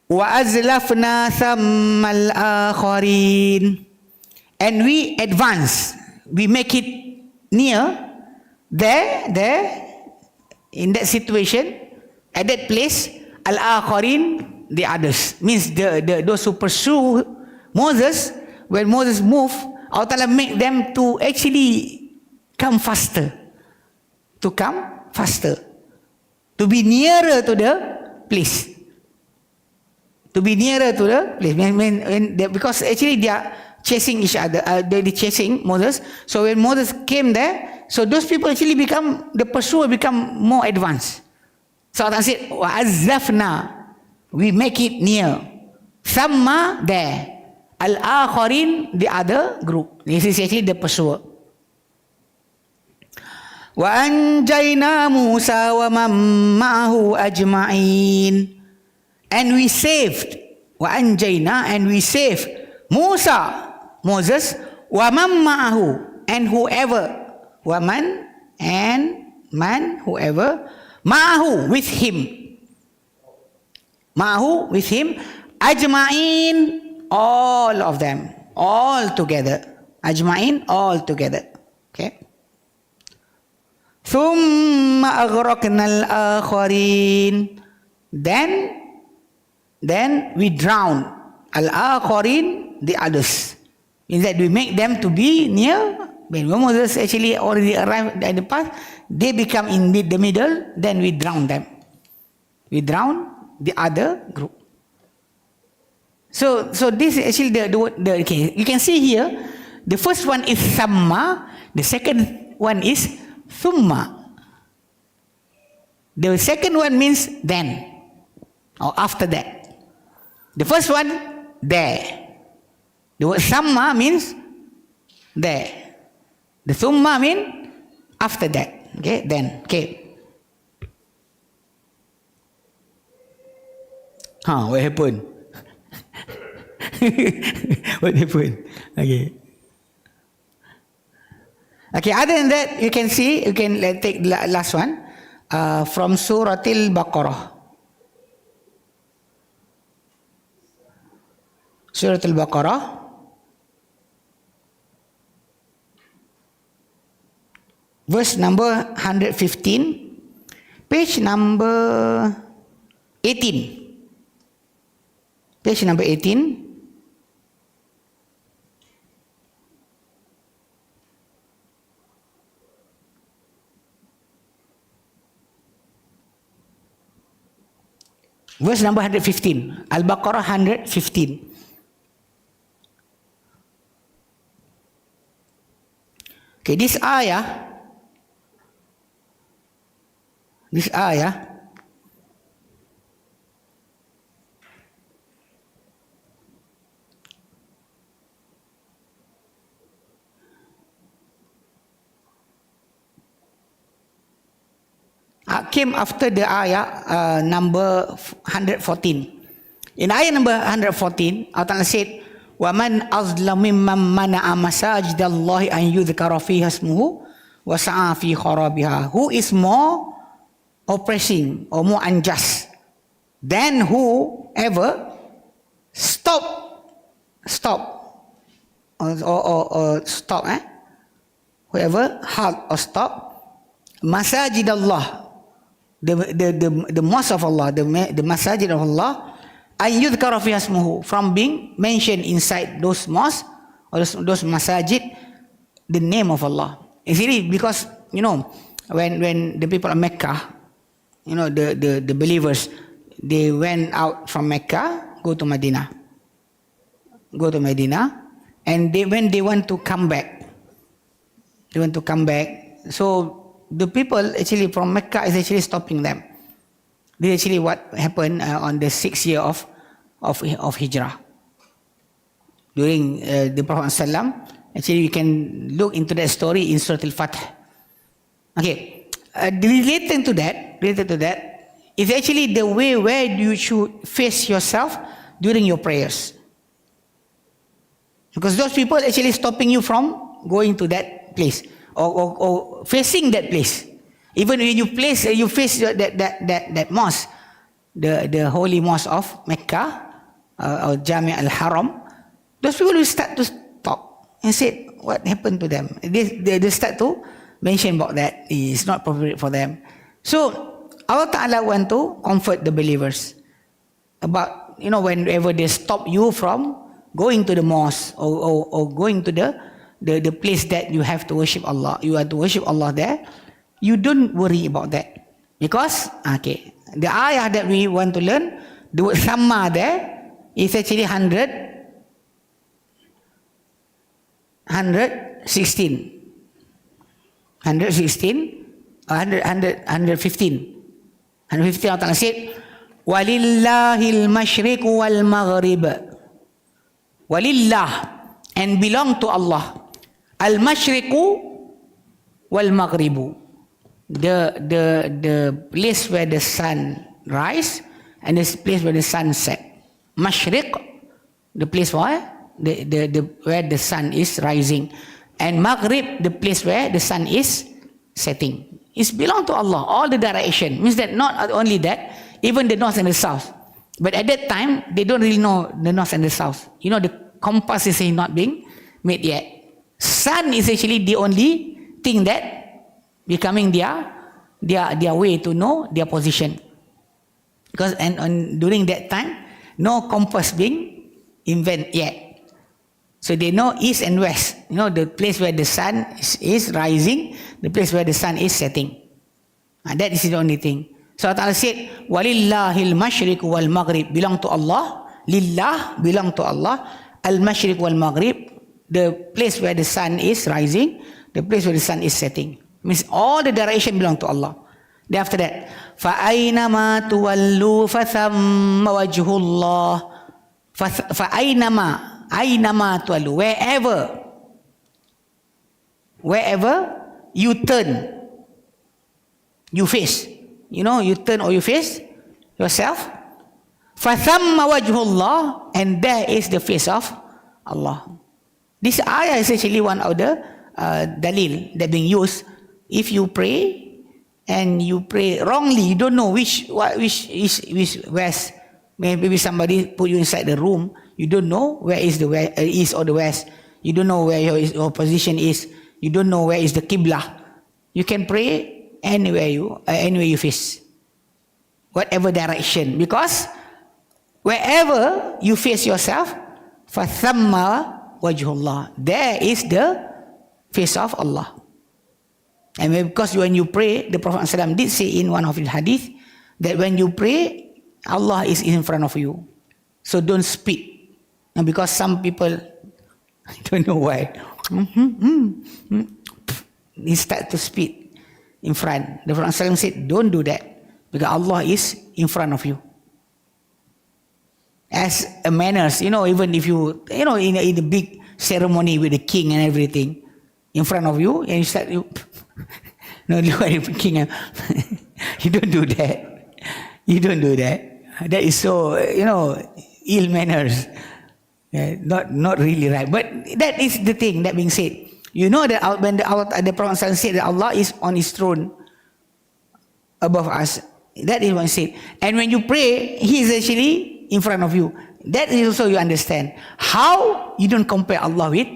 وَأَزْلَفْنَا ثَمَّ الْآخَرِينَ, and we advance, we make it near, there, in that situation, at that place, al-akharin, the others, means those who pursue Moses. When Moses moved, Allah make them to actually come faster, to be nearer to the place, because actually they are chasing each other, they're chasing Moses. So when Moses came there, so those people actually the pursuer become more advanced. So Allah said, وَأَزَّفْنَا, we make it near. Thamma, there. Al-akharin, the other group. This is actually the pursuer. وَأَنْجَيْنَا مُوسَى وَمَن مَّعَهُ أَجْمَعِينَ, and we saved, وَأَنْجَيْنَا, and we saved Musa, Moses, وَمَن مَّعَهُ, and whoever, وَمَن, and man, whoever, Ma'ahu, with him. Ma'ahu, with him. Ajma'in, all of them. All together. Ajma'in, all together. Okay. ثُمَّ أَغْرَقْنَا الْآخَرِينَ. Then we drown al-akharin, the others. Means that we make them to be near. When Moses actually already arrived at the path, they become in the middle, then we drown them. We drown the other group. So this is actually the okay. You can see here, the first one is samma, the second one is thumma. The second one means then, or after that. The first one, there. The word samma means there. The thumma means after that. Okay, then. Okay. What happened? What happened? Okay. Okay, other than that, you can see, you can take the last one from Surah Al-Baqarah. Surah Al-Baqarah. Verse number 115. Page number 18. Page number 18. Verse number 115. Al-Baqarah 115. Okay, this ayah came after the ayah number 114. In ayah number 114, Allah said, وَمَنْ أَظْلَمُ مِمَّنْ مَنَعَ مَسَاجِدَ اللَّهِ أَنْ يُذْكَرَ فِيهَا اسْمُهُ وَسَعَى فِي خَرَابِهَا. Who is more oppressing or more unjust than whoever stop whoever halt or stop masajid Allah, the mosque of Allah, the masajid of Allah, ay yudhkara fiha ismuhu, from being mentioned inside those mosques or those masajid the name of Allah. It's really because, you know, when the people of Mecca, you know, the believers, they went out from Mecca, go to Medina, and when they want to come back, so the people actually from Mecca is actually stopping them. This is actually what happened on the 6th year of Hijrah. During the Prophet ﷺ, actually you can look into that story in Surah Al-Fath. Okay, related to that is actually the way where you should face yourself during your prayers. Because those people actually stopping you from going to that place or facing that place. Even when you face that mosque, the holy mosque of Mecca or Jami' al-Haram, those people will start to talk and say what happened to them. They start to mention about that. It's not appropriate for them. So Allah Ta'ala want to comfort the believers about, you know, whenever they stop you from going to the mosque or going to the place that you have to worship Allah, you have to worship Allah there, you don't worry about that. Because, okay, the ayah that we want to learn, the word sama there is actually 116. 115 Allah said, Walillahil mashriq wal maghrib. Walillah, and belong to Allah. Al mashriqu wal maghribu. The place where the sun rise and the place where the sun set. Mashriq, the place where where the sun is rising, and maghrib, the place where the sun is setting. is belong to Allah. All the direction means that not only that, even the north and the south. But at that time, they don't really know the north and the south. You know, the compass is not being made yet. Sun is actually the only thing that becoming their way to know their position. Because and during that time, no compass being invented yet. So they know east and west. You know, the place where the sun is rising, the place where the sun is setting. And that is the only thing. So Allah said, "Walillahil mashriq wal maghrib," belong to Allah. Lillah belong to Allah. Al mashriq wal maghrib, the place where the sun is rising, the place where the sun is setting. Means all the direction belong to Allah. Then after that, فَأَيْنَمَا تُوَلُّوا فَثَمَّ وَجْهُ اللَّهِ أَيْنَمَا تُوَلُّوا, wherever you turn, you face. You know, you turn or you face yourself. فَثَمَّ وَجْهُ اللَّهِ, and there is the face of Allah. This ayah is actually one of the dalil that being used. If you pray and you pray wrongly, you don't know which west. Maybe somebody put you inside the room. You don't know where is the east or the west. You don't know where your position is. You don't know where is the qiblah. You can pray anywhere you face, whatever direction, because wherever you face yourself, فَثَمَّ وَجْهُ اللَّهِ, there is the face of Allah. And because when you pray, the Prophet ﷺ did say in one of his hadith that when you pray, Allah is in front of you. So don't speak. And because some people, I don't know why, they start to speak in front. The Prophet ﷺ said, don't do that, because Allah is in front of you. As a manners, even if you, in a big ceremony with the king and everything, in front of you, and you start, look at the king. You don't do that. You don't do that. That is so, ill manners. Not really right. But that is the thing that being said. You know that when the Prophet said that Allah is on his throne above us. That is what he said. And when you pray, he is actually in front of you. That is also you understand. How you don't compare Allah with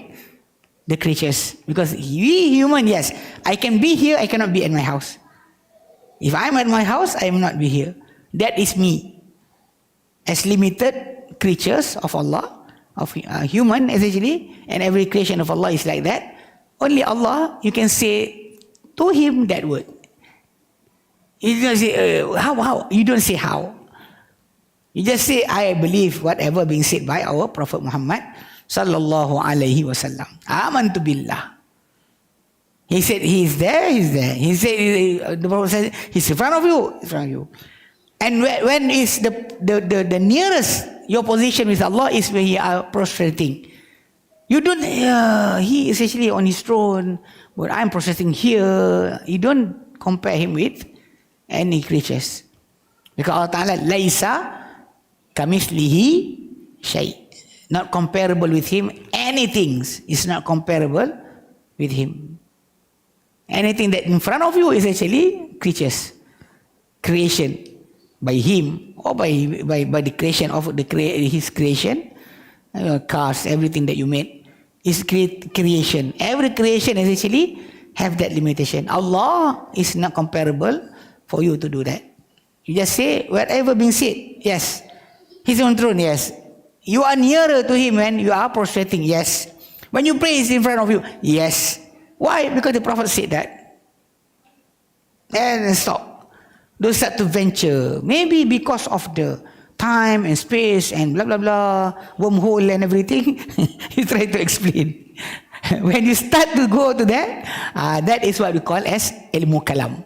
the creatures. Because we human, yes, I can be here, I cannot be at my house. If I'm at my house, I will not be here. That is me. As limited creatures of Allah, of human essentially, and every creation of Allah is like that. Only Allah, you can say to him that word. You don't say, how? You don't say how. You just say, I believe whatever being said by our Prophet Muhammad sallallahu alaihi wasallam. Amantu billah. He said, he is there, he is there. He said, the Prophet said, he's in front of you, in front of you. And when is the nearest your position with Allah is when you are prostrating. You don't, he is actually on his throne, but I'm prostrating here. You don't compare him with any creatures. Because Allah Ta'ala, laisa kamithlihi shay. Not comparable with him. Anything is not comparable with him. Anything that in front of you is actually creatures. Creation by him or by the creation of his creation. Cars, everything that you made is creation. Every creation is actually have that limitation. Allah is not comparable for you to do that. You just say whatever being said, yes. He's on throne, yes. You are nearer to him when you are prostrating, yes. When you pray, he's in front of you, yes. Why? Because the Prophet said that. And stop. Don't start to venture. Maybe because of the time and space and blah, blah, blah, wormhole and everything. You try to explain. When you start to go to that, that is what we call as ilmu kalam.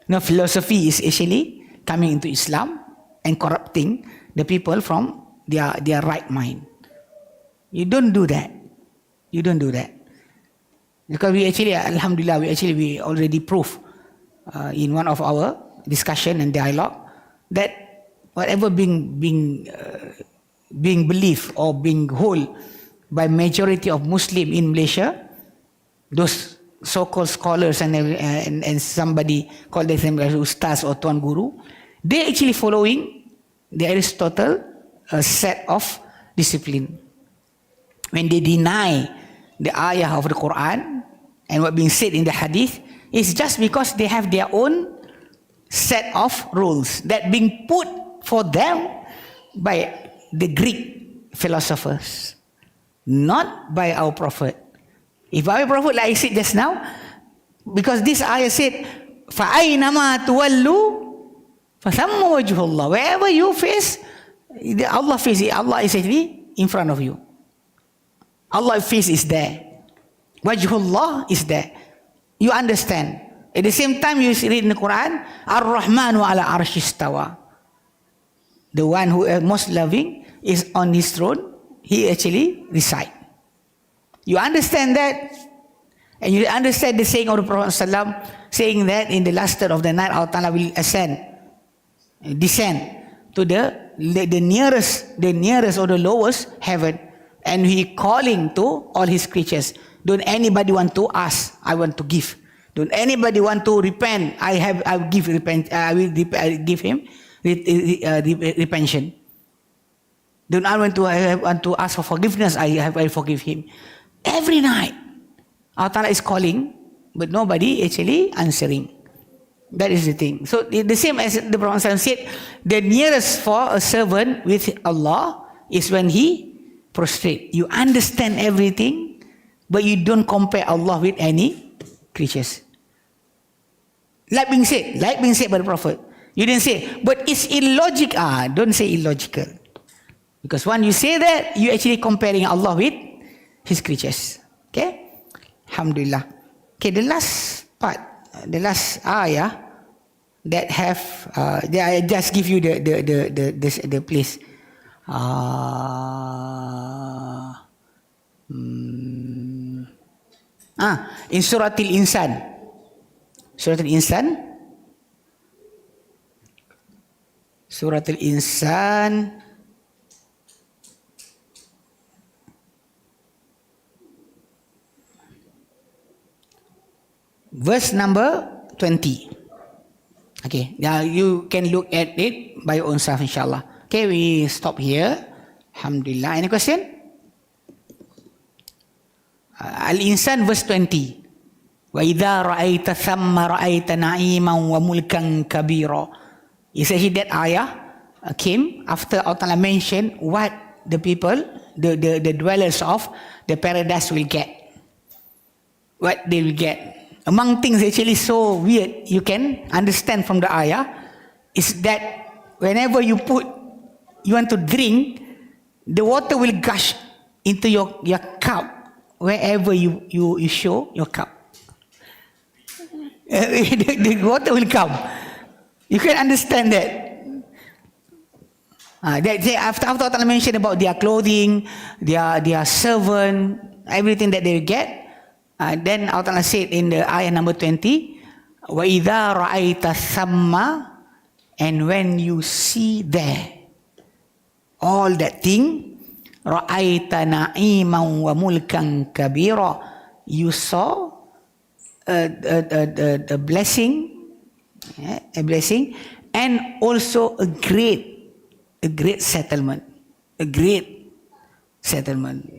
Now, philosophy is actually coming into Islam and corrupting the people from their right mind. You don't do that. You don't do that. Because we actually, alhamdulillah, we already proved in one of our discussion and dialogue that whatever being believed or being whole by majority of Muslim in Malaysia, those so-called scholars and somebody called themselves Ustaz or Tuan Guru, they actually following the Aristotle set of discipline. When they deny the ayah of the Quran and what being said in the hadith, it's just because they have their own set of rules that being put for them by the Greek philosophers, not by our Prophet. If our Prophet, like I said just now, because this ayah said, فَأَيْنَمَا تُوَلُّوا فَثَمَّ وَجْهُ اللَّهِ. Wherever you face, Allah face it. Allah is actually in front of you. Allah's face is there. Wajhullah is there. You understand. At the same time, you read in the Quran, Ar-Rahmanu ala arshistawa. The one who is most loving is on his throne. He actually resides. You understand that? And you understand the saying of the Prophet ﷺ, saying that in the last third of the night, Allah Ta'ala will descend to the nearest or the lowest heaven. And he calling to all his creatures. Don't anybody want to ask? I want to give. Don't anybody want to repent? I will give him repentance. Don't I want to ask for forgiveness? I forgive him. Every night, Allah Ta'ala is calling, but nobody actually answering. That is the thing. So the same as the Prophet said, the nearest for a servant with Allah is when he prostrate. You understand everything, but you don't compare Allah with any creatures. Like being said by the Prophet. You didn't say, but it's illogical. Don't say illogical. Because when you say that, you actually comparing Allah with his creatures. Okay? Alhamdulillah. Okay, the last part, the last ayah that have, I just give you the place. In Surah Al-Insan. Surah Al-Insan. Surah Al-Insan. Verse number 20. Okay, now you can look at it by your own self, inshallah. Okay, we stop here. Alhamdulillah. Any question? Al-Insan verse 20. وَإِذَا رَأَيْتَ ثَمَّ رَأَيْتَ نَعِيمًا وَمُلْكًا كَبِيرًا. It's actually that ayah came after Allah mentioned what the people, the dwellers of the paradise will get. What they will get. Among things actually so weird, you can understand from the ayah, is that whenever you want to drink, the water will gush into your cup wherever you show your cup. The water will come. You can understand that. After Allah mentioned about their clothing, their servant, everything that they get, then Allah said in the ayah number 20, وَإِذَا رَأَيْتَ ثَمَّ, and when you see there all that thing, رَأَيْتَ نَعِيمًا وَمُلْكًا كَبِيرًا, you saw a blessing, and also a great settlement,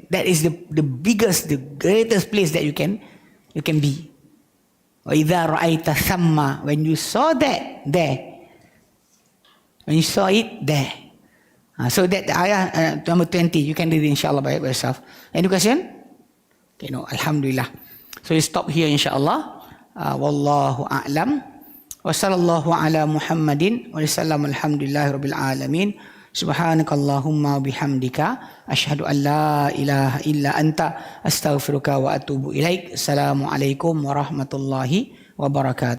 That is the biggest, the greatest place that you can be. وَإِذَا رَأَيْتَ ثَمَّ, when you saw that there, when you saw it there. So that the ayah number 20, you can read it inshallah by yourself. Any question? Okay, no, alhamdulillah. So we stop here inshallah. Wallahu a'lam. Wa sallallahu ala Muhammadin wa sallam, alhamdulillahi rabbil alamin. Subhanakallahumma bihamdika asyhadu an la ilaha illa anta astaghfiruka wa atubu ilaik. Assalamualaikum warahmatullahi wabarakatuh.